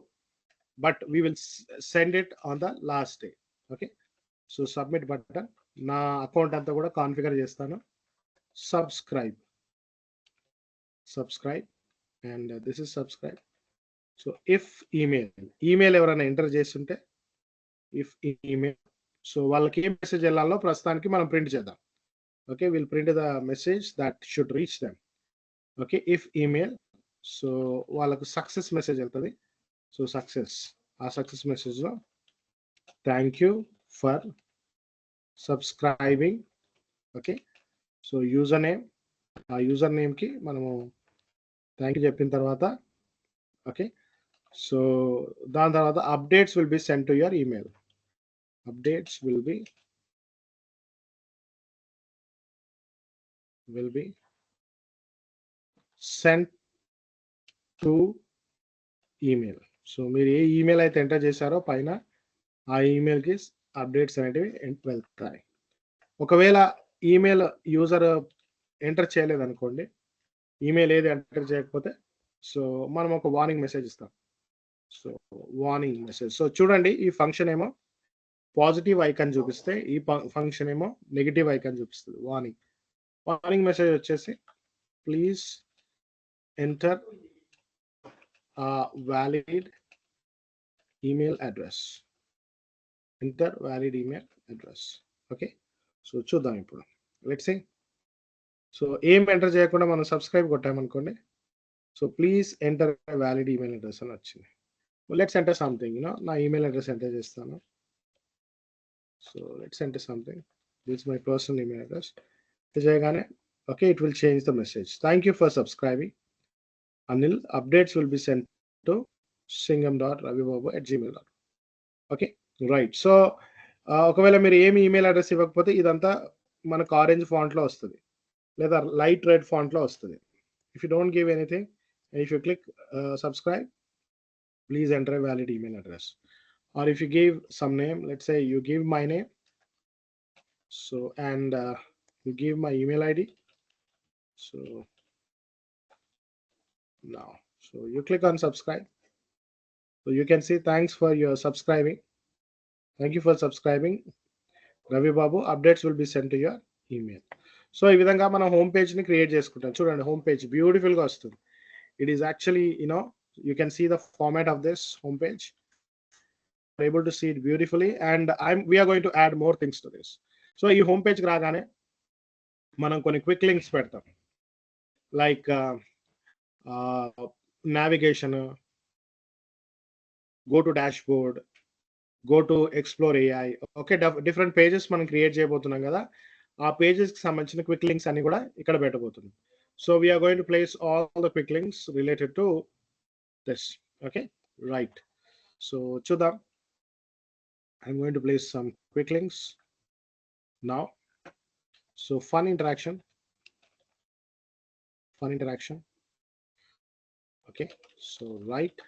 Speaker 1: but we will send it on the last day. Okay, so submit button, నా అకౌంట్ అంతా కూడా కాన్ఫిగర్ చేస్తాను. Subscribe and this is subscribe. So if email ఎవరైనా ఎంటర్ చేస్తుంటే ఇఫ్ ఈమెయిల్, సో వాళ్ళకి ఏ మెసేజ్ వెళ్ళాలో ప్రస్తుతానికి మనం ప్రింట్ చేద్దాం. Okay, will print the message that should reach them. Okay, if email, so వాళ్ళకు సక్సెస్ మెసేజ్ వెళ్తుంది. సో సక్సెస్, ఆ సక్సెస్ మెసేజ్లో thank you for subscribing. Okay, so ఆ యూజర్ నేమ్కి మనము థ్యాంక్ యూ చెప్పిన తర్వాత, ఓకే, సో దాని తర్వాత updates will be send to your email. Updates will be sent to email. So మీరు ఏ ఈమెయిల్ అయితే ఎంటర్ చేశారో పైన ఆ ఈమెయిల్కి అప్డేట్స్ అనేటివి వెళ్తాయి. ఒకవేళ ఈమెయిల్ యూజర్ ఎంటర్ చేయలేదనుకోండి, ఈమెయిల్ ఏది ఎంటర్ చేయకపోతే, సో మనం ఒక వార్నింగ్ మెసేజ్ ఇస్తాం. So warning message. సో చూడండి, ఈ ఫంక్షన్ ఏమో పాజిటివ్ ఐకాన్ చూపిస్తే ఈ ఫంక్షన్ ఏమో నెగిటివ్ ఐకాన్ చూపిస్తుంది. వార్నింగ్ మెసేజ్ వచ్చేసి please enter valid email address. Enter valid email address. Okay, so చూద్దాం ఇప్పుడు. Let's see. సో ఏం ఎంటర్ చేయకుండా మనం సబ్స్క్రైబ్ కొట్టామనుకోండి, so please enter valid email address అని వచ్చింది. లెట్స్ ఎంటర్ సంథింగ్, నా ఈమెయిల్ అడ్రస్ ఎంటర్ చేస్తాను. So let's enter something. This is my personal email address. చేయగానే okay, it will change the message. Thank you for subscribing Anil. Updates will be sent to singam.ravibabu@gmail.com. Okay, right. So ఒకవేళ మీరు ఏమి email address ఇవ్వకపోతే ఇదంతా మనకు orange ఫాంట్లో వస్తుంది లేదా light red ఫాంట్లో వస్తుంది. If you don't give anything, if you click subscribe, please enter a valid email address. Or if you give some name, let's say you give my name, so and you give my email ID. So now, so you click on subscribe. So you can see thanks for your subscribing. Thank you for subscribing, Ravi Babu. Updates will be sent to your email. So ఈ విధంగా మనం home page ని create చేసుకుంటాం. చూడండి, home page beautiful గా వస్తుంది. It is actually, you can see the format of this home page. You're able to see it beautifully, and we are going to add more things to this. So ఈ home page కి రాగానే మనం కొన్ని quick links పెడతాం, like navigation, go to dash board, go to explore AI. Okay, different pages మనం create చేయబోతున్నాం కదా, ఆ పేజెస్ కి సంబంధించిన క్విక్ లింక్స్ అన్ని కూడా ఇక్కడ పెట్టబోతున్నాం. So we're going to place all the quick links related to this. Okay, right. So చూద్దాం. I'm going to place some quick links now. So fun interaction. Okay, so write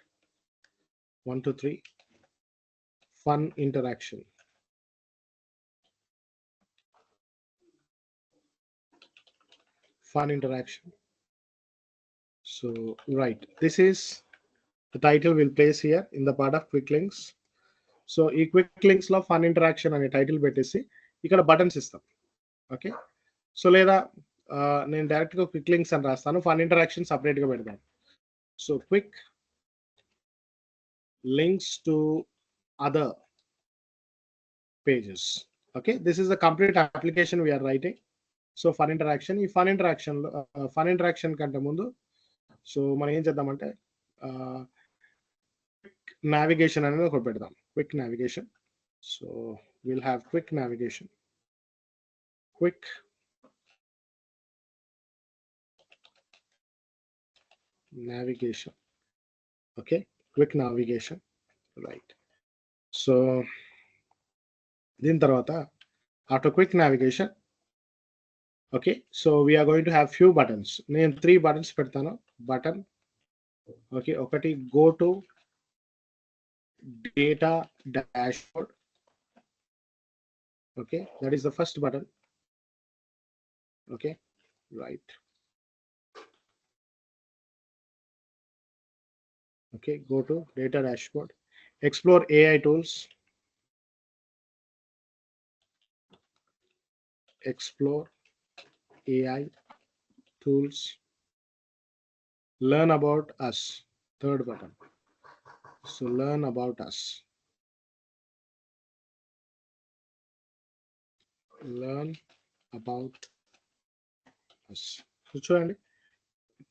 Speaker 1: 1 2 3 fun interaction. So right, this is the title we'll place here in the part of quick links. So ఈ quick links లో fun interaction అనే title పెట్టేసి ఇక్కడ buttons ఇస్తాం. Okay, so లేదా నేను direct గా quick links అని రాస్తాను, ఫన్ ఇంటరాక్షన్ సపరేట్ గా పెడతాను. So quick links to other pages. Okay, this is the complete application we're writing. So fun interaction, ఈ ఫన్ ఇంటరాక్షన్ కంటే ముందు సో మనం ఏం చేద్దామంటే navigation అనేది ఒకటి పెడదాం. Quick navigation. So will have quick navigation. Okay, quick navigation, right. So దీని తర్వాత after quick navigation, okay, so we're going to have few buttons. నేను 3 బటన్స్ పెడతాను. బటన్, ఓకే, ఒకటి go to data dashboard. Okay, that is the first button. Okay, right. Okay, go to data dashboard, explore AI tools, learn about us. Third button. So learn about us. So చూడండి,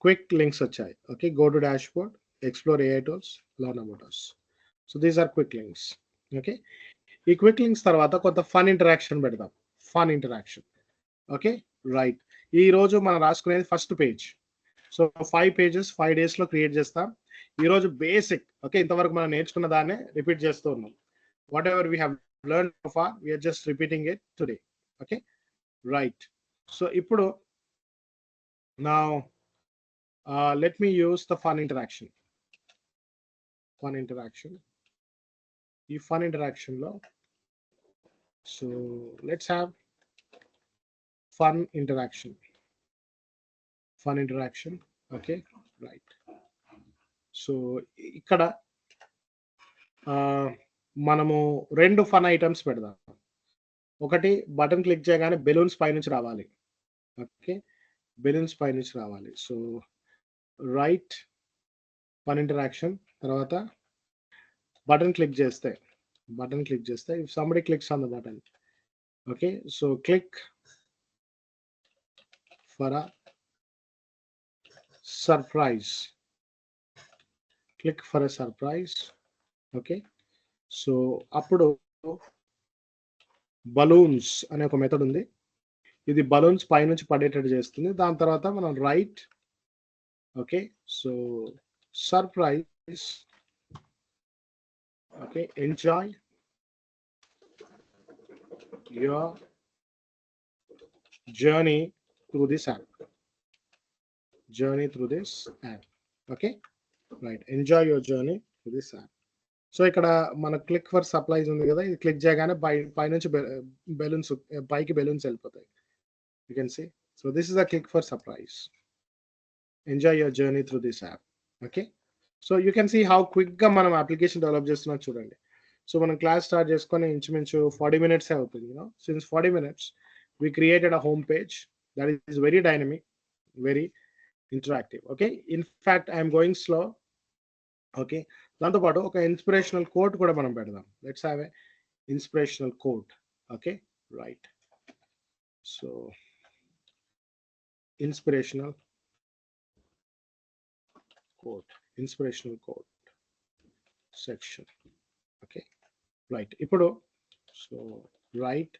Speaker 1: quick links వచ్చాయి. Okay, go to dashboard, explore AI tools, learn about us. So these are quick links. Okay, ఈ quick links తర్వాత కొంత fun interaction పెడదాం. Okay, right. ఈ రోజు మనం రాసుకునేది first page. So 5 pages 5 days లో క్రియేట్ చేస్తాం. ఈ రోజు బేసిక్, ఓకే, ఇంతవరకు మనం నేర్చుకున్న దాన్ని రిపీట్ చేస్తూ ఉన్నాం. Whatever we have learned so far, we're just repeating it today. Okay, right. So ఇప్పుడు now let me use the fun interaction. ఈ ఫన్ ఇంటరాక్షన్ లో so let's have fun interaction. Okay, right. So ఇక్కడ మనము 2 fun items పెడదాం. ఒకటి button click చేయగానే balloons పైనుంచి రావాలి. ఓకే. బెలూన్స్ పైనుంచి రావాలి. సో రైట్ ఫన్ ఇంటరాక్షన్ తర్వాత బటన్ క్లిక్ చేస్తే if somebody clicks on the button, okay, so click for a surprise. Okay, so అప్పుడు బలూన్స్ అనే ఒక మెథడ్ ఉంది. ఇది బలూన్స్ పైనుంచి పడేటట్టు చేస్తుంది. దాని తర్వాత మనం right, okay, so surprise, okay, enjoy your journey through this app. Okay, right, enjoy your journey through this app. So ఇక్కడ మన క్లిక్ ఫర్ సప్లైస్ ఉంది కదా, ఇది క్లిక్ చేయగానే పైనుంచి బెలూన్స్ పైకి బెలూన్స్ వెళ్ళిపోతాయి. You can see. So this is the click for surprise. Enjoy your journey through this app. Okay, so you can see how క్విక్గా మనం అప్లికేషన్ డెవలప్ చేస్తున్నాం చూడండి. సో మనం క్లాస్ స్టార్ట్ చేసుకొని ఇంచుమించు 40 minutes అవుతుంది. Since 40 minutes we created a home page that is very dynamic, very interactive. Okay, in fact I am going slow. Okay, దాంతోపాటు ఒక ఇన్స్పిరేషనల్ కోట్ కూడా మనం పెడదాం. Let's have a inspirational quote. Okay, right, so inspirational quote section. Okay, right. ఇప్పుడు so write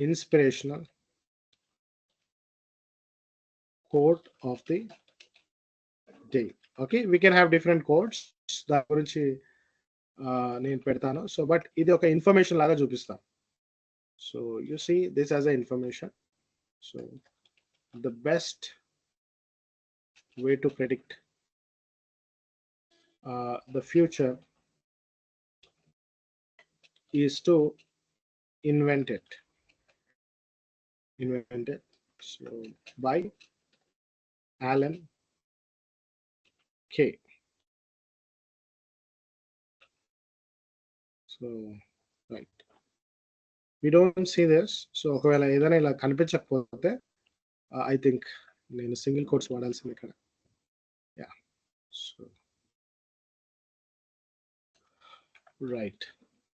Speaker 1: inspirational quote of the day. Okay, we can have different quotes. దాని గురించి నేను పెడతాను. సో బట్ ఇది ఒక ఇన్ఫర్మేషన్ లాగా చూపిస్తాను. So you see this as a information. So the best way to predict the future is to invent it. So by Alan Kay. So right, we don't see this. So ఒకవేళ ఏదైనా ఇలా కనిపించకపోతే I think నేను single quotes వాడాల్సింది ఇక్కడ. Yeah, so right,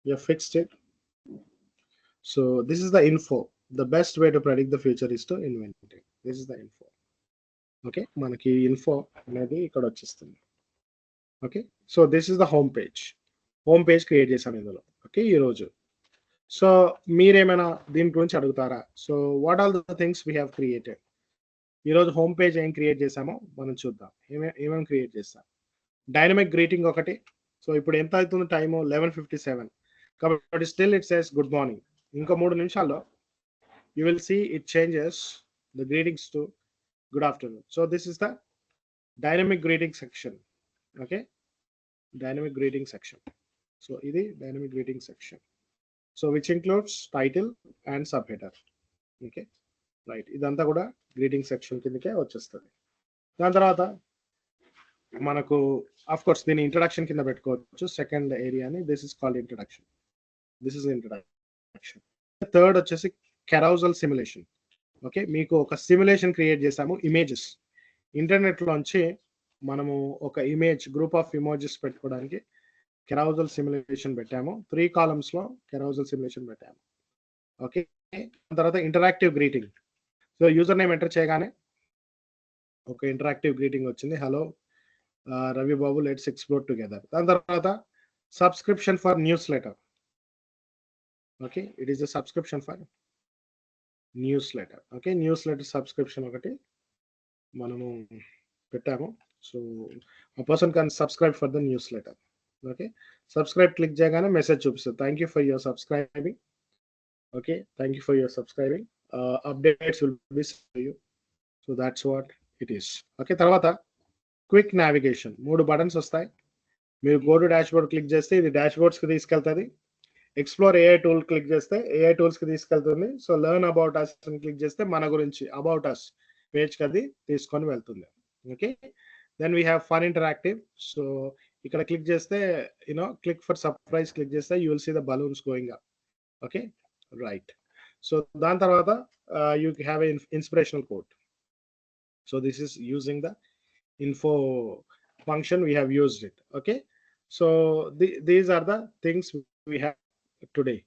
Speaker 1: you have fixed it. So this is the info. The best way to predict the future is to invent it. This is the info. Okay, మనకి info అనేది ఇక్కడ వచ్చేస్తుంది. Okay, so this is the home page create చేశాను ఇందులో. Okay, ఈరోజు. So మీరేమైనా దీని గురించి అడుగుతారా? So what all the things we have created. ఈరోజు హోమ్ పేజ్ ఏం క్రియేట్ చేసామో మనం చూద్దాం. ఏమేమి క్రియేట్ చేస్తాం. డైనమిక్ గ్రీటింగ్ ఒకటి. సో ఇప్పుడు ఎంత అవుతుంది టైము? 11:57. కాబట్టి still it says good morning. ఇంకో 3 నిమిషాల్లో you will see it changes the greetings to good afternoon. So this is the dynamic greeting section. Okay, dynamic greeting section. So ఇది dynamic greeting section. So which includes title and subheader. Okay, right, ఇదంతా కూడా greeting section కిందకే వచ్చేస్తుంది. దాని తర్వాత మనకు of course దీని introduction కింద పెట్టుకోవచ్చు. సెకండ్ ఏరియాని this is called introduction. Third వచ్చేసి carousel simulation. ఓకే, మీకు ఒక సిమ్యులేషన్ క్రియేట్ చేసాము. ఇమేజెస్ ఇంటర్నెట్లోంచి మనము ఒక ఇమేజ్ గ్రూప్ ఆఫ్ ఇమోజెస్ పెట్టుకోవడానికి carousel simulation పెట్టాము. 3 columnsలో carousel simulation పెట్టాము. ఓకే, తర్వాత interactive greeting. So user name enter చేయగానే ఒక ఇంటరాక్టివ్ గ్రీటింగ్ వచ్చింది. Hello Ravi Babu, let's explore together. దాని తర్వాత subscription for news letter. Okay, it is a subscription for news letter. Okay, news letter subscription ఒకటి మనము పెట్టాము. So a person can subscribe for the newsletter. Okay, subscribe click చేయగానే message చూపిస్తుంది. Thank you for your subscribing. Okay, thank you for your subscribing. Updates will be for you. So that's what it is. Okay, తర్వాత quick navigation. 3 buttons వస్తాయి. మీరు go to dash board click చేస్తే ఇది dash బోర్డ్స్కి తీసుకెళ్తుంది. Explore AI tool click చేస్తే AI టూల్స్కి తీసుకెళ్తుంది. So learn about us అని click చేస్తే మన గురించి అబౌట్ అస్ పేజ్కి అది తీసుకొని వెళ్తుంది. Okay, Then we have fun interactive. So ఇక్కడ click చేస్తే click for surprise click చేస్తే you will see the balloons going up. Okay, right. So దాని తర్వాత you have an inspirational quote. So this is using the info function, we have used it. Okay, so these are the things we have today.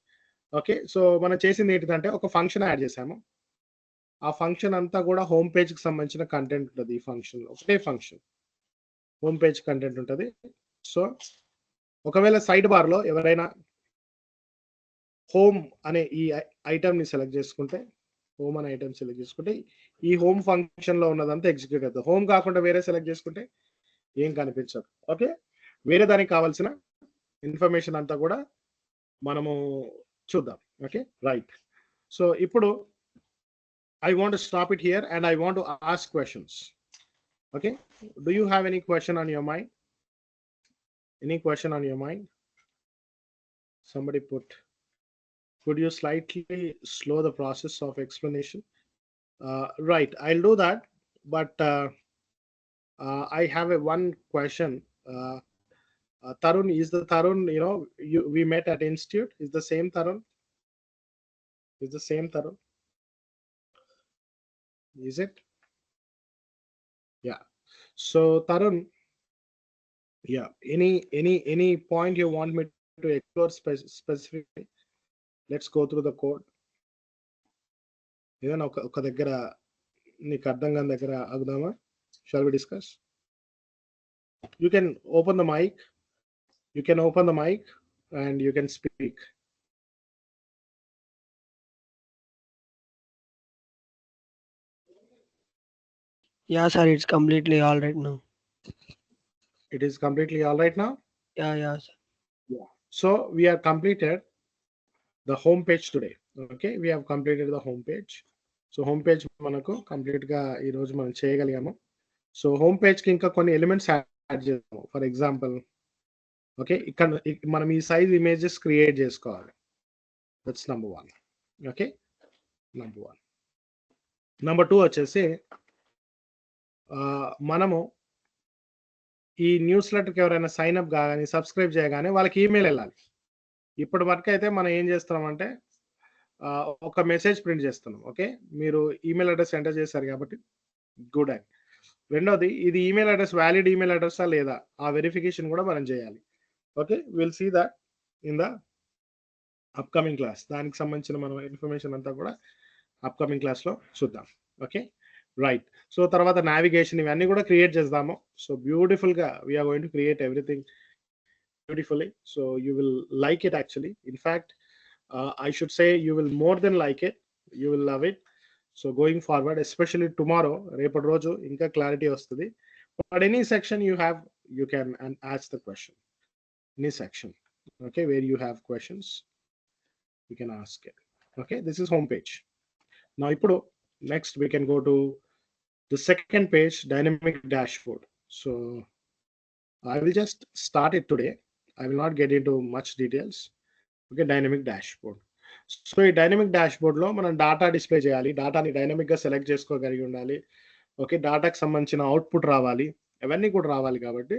Speaker 1: Okay, so మనం చేసింది ఏంటిదంటే ఒక function add చేసాము. ఆ function అంతా కూడా హోమ్ పేజ్కి సంబంధించిన content ఉంటుంది. ఈ ఫంక్షన్లో ఒకటే ఫంక్షన్ హోమ్ పేజ్ కంటెంట్ ఉంటుంది. సో ఒకవేళ సైడ్ బార్లో ఎవరైనా హోమ్ అనే ఈ ఐటమ్ని సెలెక్ట్ చేసుకుంటే, హోమ్ అనే ఐటమ్ సెలెక్ట్ చేసుకుంటే ఈ హోమ్ ఫంక్షన్లో ఉన్నదంతా ఎగ్జిక్యూట్ అవుతుంది. హోమ్ కాకుండా వేరే సెలెక్ట్ చేసుకుంటే ఏం కనిపించదు. ఓకే, వేరే దానికి కావాల్సిన ఇన్ఫర్మేషన్ అంతా కూడా మనము చూద్దాం. Okay, right. సో ఇప్పుడు I want to stop it here and I want to ask questions. Okay, do you have any question on your mind? Any question on your mind? Somebody put, could you slightly slow the process of explanation? Right, I'll do that, but I have one question. Tarun, is the Tarun, we met at Institute, is the same Tarun? Is the same Tarun? Is it? Yeah. So Tarun, yeah, any point you want me to explore specifically? Let's go through the code. ఏదైనా ఒక దగ్గర నీకు అర్థం కాని దగ్గర ఆగుదామా? Shall we discuss? You can open the mic. You can open the mic and you can speak.
Speaker 2: Yeah, sir, it's completely all right now.
Speaker 1: It is completely all right now?
Speaker 2: Yeah, sir.
Speaker 1: Yeah. So we have completed the home page today. Okay, we have completed the home page. So home page మనకు complete గా ఈ రోజు మనం చేయగలిగాము. So home page కి ఇంకా కొన్ని elements add చేద్దాము. For example, okay, ఇక్కడ మనం ఈ సైజ్ ఇమేజెస్ క్రియేట్ చేసుకోవాలి. That's number 1. Okay, number 1. Number 2 వచ్చేసి మనము ఈ న్యూస్ లెటర్కి ఎవరైనా సైన్ అప్ కాగానే సబ్స్క్రైబ్ చేయగానే వాళ్ళకి ఈమెయిల్ వెళ్ళాలి. ఇప్పటి వరకు అయితే మనం ఏం చేస్తున్నామంటే ఒక మెసేజ్ ప్రింట్ చేస్తున్నాం. ఓకే, మీరు ఈమెయిల్ అడ్రస్ ఎంటర్ చేశారు కాబట్టి గుడ్. అండ్ రెండోది, ఇది ఈమెయిల్ అడ్రస్ వ్యాలిడ్ ఈమెయిల్ అడ్రస్సా లేదా ఆ వెరిఫికేషన్ కూడా మనం చేయాలి. Okay, will see that in the upcoming class. దానికి సంబంధించిన మనం ఇన్ఫర్మేషన్ అంతా కూడా అప్కమింగ్ క్లాస్లో చూద్దాం. Okay, right. సో తర్వాత నావిగేషన్ ఇవన్నీ కూడా క్రియేట్ చేద్దాము. సో బ్యూటిఫుల్గా we're going to create everything beautifully. So you will like it actually. In fact, I should say you will more than like it. You will love it. So going forward, especially tomorrow, report roju inka clarity vastadi. But any section you have, you can ask the question. Any section, okay, where you have questions, you can ask it. Okay, this is home page. Now ipudu next we can go to the second page, dynamic dashboard. So I will just start it today. I will not get into much details. Okay, dynamic dashboard. So ఈ dynamic డాష్బోర్డ్లో మనం data display చేయాలి. డాటాని డైనమిక్గా select చేసుకోగలిగి ఉండాలి. Okay, డాటాకి సంబంధించిన output రావాలి, అవన్నీ కూడా రావాలి. కాబట్టి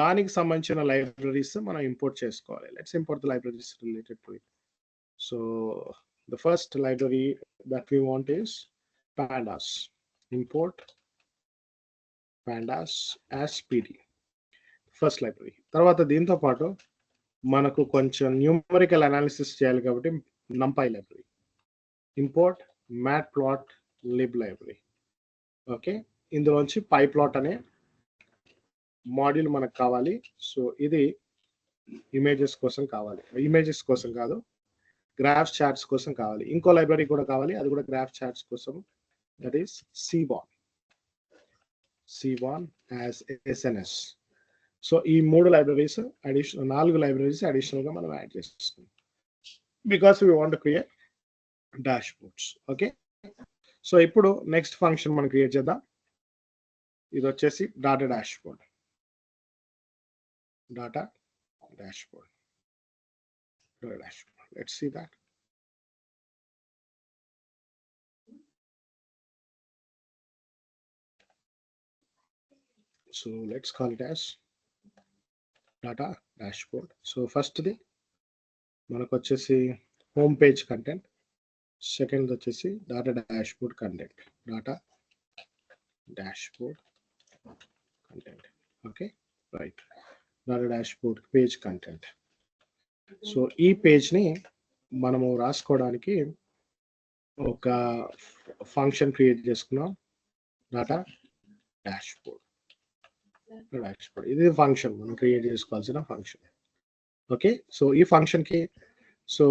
Speaker 1: దానికి సంబంధించిన లైబ్రరీస్ మనం ఇంపోర్ట్ చేసుకోవాలి. Let's import the libraries related to it. So the first library that we want is pandas. Import pandas as pd, first library. తర్వాత దీంతో పాటు మనకు కొంచెం న్యూమరికల్ అనాలిసిస్ చేయాలి కాబట్టి numpy library. Import matplotlib library. Okay, ఇందులోంచి pyplot అనే module మనకు కావాలి. సో ఇది ఇమేజెస్ కోసం కావాలి, ఇమేజెస్ కోసం కాదు, గ్రాఫ్స్ చార్ట్స్ కోసం కావాలి. ఇంకో లైబ్రరీ కూడా కావాలి, అది కూడా గ్రాఫ్ చార్ట్స్ కోసం. That is cbon as SNS. So ఈ 3 లైబ్రరీస్ అడిషనల్, 4 లైబ్రరీస్ అడిషనల్గా మనం యాడ్ చేస్తాం because we want to create dashboards. Okay, so ఇప్పుడు నెక్స్ట్ ఫంక్షన్ మనం క్రియేట్ చేద్దాం. ఇది వచ్చేసి data dashboard. Data dashboard, let's see that. So let's call it as data dashboard. So first ది మనకు వచ్చేసి home page content, second వచ్చేసి data dashboard content, data dashboard content. Okay, right. Data dashboard page content. So ఈ పేజ్ని మనము రాసుకోవడానికి ఒక function create చేసుకున్నాం, డాటా డాష్బోర్డ్. ఇది ఫంక్షన్ మనం క్రియేట్ చేసుకోవాల్సిన ఫంక్షన్. ఓకే, సో ఈ ఫంక్షన్కి సో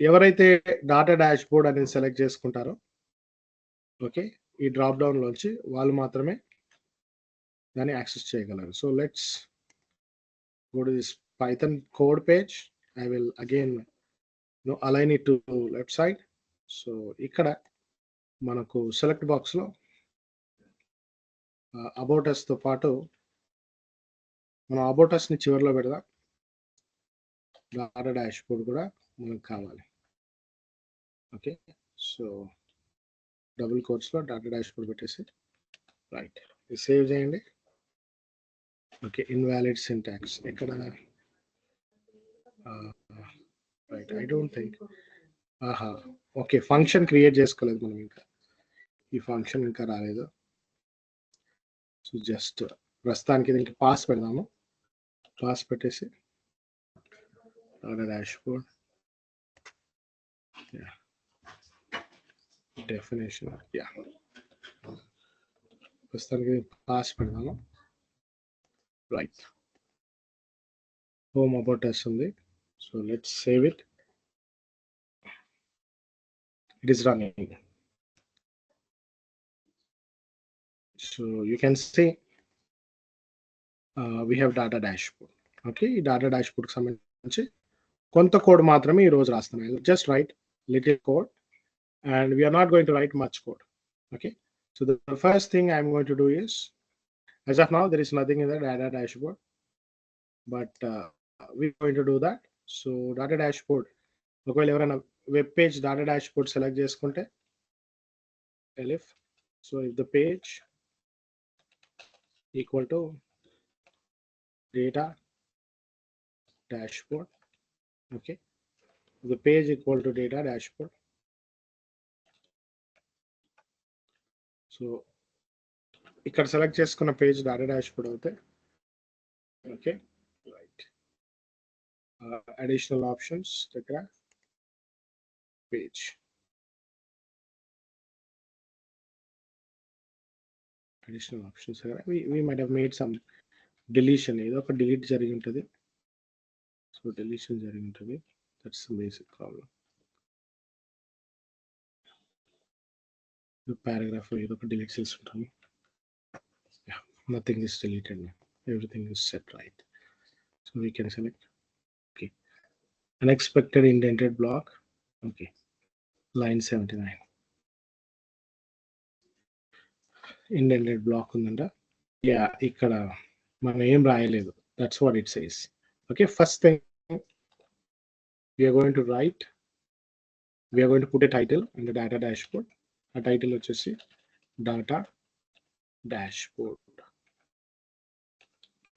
Speaker 1: ఎవరైతే డాటా డాష్బోర్డ్ అనేది సెలెక్ట్ చేసుకుంటారో, ఓకే, ఈ డ్రాప్ డౌన్లోంచి వాళ్ళు మాత్రమే దాన్ని యాక్సెస్ చేయగలరు. So let's go to this Python code page. I will again align it to left side. So ఇక్కడ మనకు సెలెక్ట్ బాక్స్లో అబౌట్ అస్తో పాటు మనం అబౌట్ అస్ని చివరిలో పెడదాం. డాటా డాష్బోర్డ్ కూడా మనకు కావాలి. ఓకే, సో డబుల్ కోట్స్లో డాటా డాష్బోర్డ్ పెట్టేసి రైట్ సేవ్ చేయండి. ఓకే, ఇన్వాలిడ్ సింటాక్స్ ఇక్కడ right. I don't think okay, function create చేసుకోలేదు మనం, ఇంకా ఈ ఫంక్షన్ ఇంకా రాలేదు. సో జస్ట్ ప్రస్తుతానికి దీనికి పాస్ పెడదాము. పాస్ పెట్టేసి డాటా డాష్బోర్డ్ డెఫినేషన్, ప్రస్తుతానికి పాస్ పెడదాము. రైట్, హోమ్ అబౌట్ అస్ ఉంది. So let's save it. It is running. So you can see we have data dashboard. Okay, ఈ data dashboard కి సంబంధించి కొంత కోడ్ మాత్రమే ఈ రోజు రాస్తున్నాను. Just write little code and we are not going to write much code. Okay, so the first thing I'm going to do is, as of now there is nothing in the data dashboard, but we're going to do that. So data dashboard, ఒకవేళ ఎవరైనా web page data dashboard select చేసుకుంటే elif, so if the page equal to data dashboard, okay, the page equal to data dashboard. So ఇక్కడ select చేసుకున్న page data dashboard అవుతాయి. Okay, right. Additional options దగ్గర page, additional options దగ్గర we might have made some deletion, ఏదో ఒక delete జరిగి ఉంటుంది. So deletion జరిగి ఉంటుంది. That's the basic problem. The paragraph ఏదో ఒక డిలీట్ చేసి ఉంటాము. Nothing is deleted now. Everything is set right. So we can select. Okay, unexpected indented block. Okay, line 79. Indented block ఉందంట. Yeah, ఇక్కడ మనం ఏం రాయలేదు. That's what it says. Okay, first thing we are going to write, we are going to put a title in the data dashboard. A title వచ్చేసి data dashboard.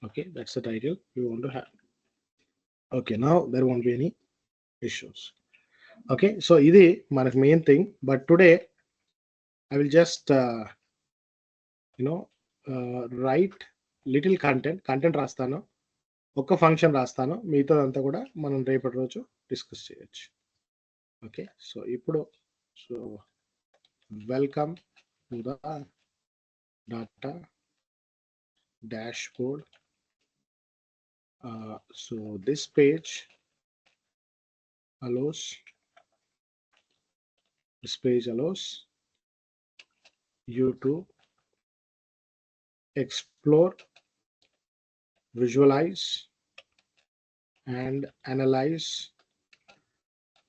Speaker 1: Okay, that's the title we want to have. Okay, now there won't be any issues. Okay, so ఇది మనకు main thing. But today I will just right little content రాస్తాను, ఒక్క function రాస్తాను, మిగతాదంతా కూడా మనం రేపటి రోజు డిస్కస్ చేయొచ్చు. ఓకే, సో ఇప్పుడు so welcome to the data dashboard. So this page allows you to explore, visualize and analyze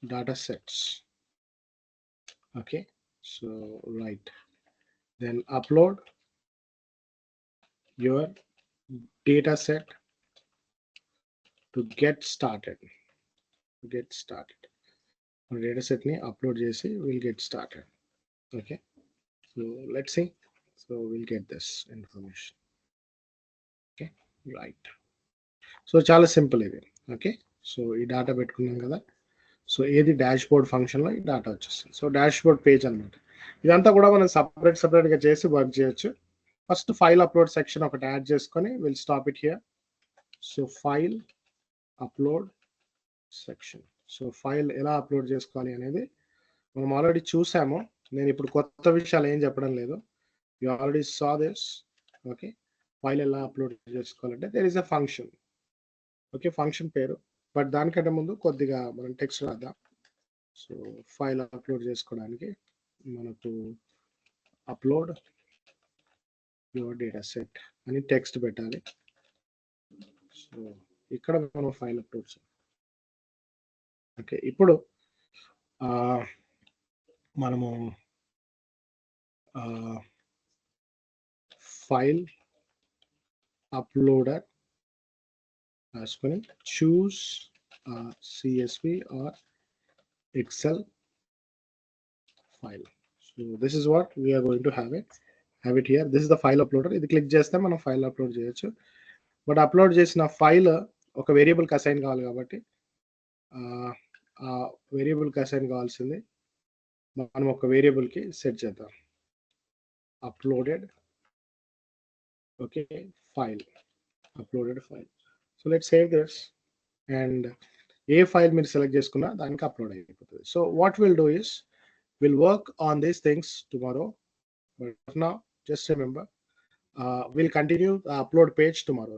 Speaker 1: data sets. Okay, so right, then upload your data set to get started. Data set ni upload chesi we'll get started. Okay, so let's see. So we'll get this information. Right. So చాలా simple ఇది. Okay, so ఈ data పెట్టుకున్నాం కదా. So ఏది dash board ఫంక్షన్లో ఈ data వచ్చేస్తుంది. So dash board page అనమాట. ఇదంతా కూడా మనం సపరేట్గా చేసి వర్క్ చేయొచ్చు. ఫస్ట్ ఫైల్ అప్లోడ్ సెక్షన్ ఒకటి యాడ్ చేసుకొని will stop it here. So file upload section. So file ఎలా అప్లోడ్ చేసుకోవాలి అనేది మనం ఆల్రెడీ చూసాము. నేను ఇప్పుడు కొత్త విషయాలు ఏం చెప్పడం లేదు. You already saw this. Okay, file ఎలా అప్లోడ్ చేసుకోవాలంటే there is a function. Okay, function పేరు. బట్ దానికంటే ముందు కొద్దిగా మనం టెక్స్ట్ రాద్దాం. సో ఫైల్ అప్లోడ్ చేసుకోవడానికి మనకు అప్లోడ్ యువర్ డేటా సెట్ అని టెక్స్ట్ పెట్టాలి. సో ఇక్కడ మనం ఫైల్ అప్లోడ్ చేయాలి. ఓకే, ఇప్పుడు మనము ఫైల్ అప్లోడర్ రాసుకొని చూస్ CSV or Excel file. So this is what we are going to have it here. This is the file uploader. ఇది click చేస్తే మనం ఫైల్ అప్లోడ్ చేయొచ్చు. బట్ అప్లోడ్ చేసిన ఫైల్ ఒక వేరియబుల్కి అసైన్ కావాలి కాబట్టి ఆ వేరియబుల్కి అసైన్ కావాల్సింది మనం ఒక వేరియబుల్కి సెట్ చేద్దాం. Uploaded okay file, uploaded file. So let save this. And A file మీరు సెలెక్ట్ చేసుకున్నా దానికి అప్లోడ్ అయిపోతుంది. So what will do is we'll work on these things tomorrow, but now just remember we'll continue the upload page tomorrow.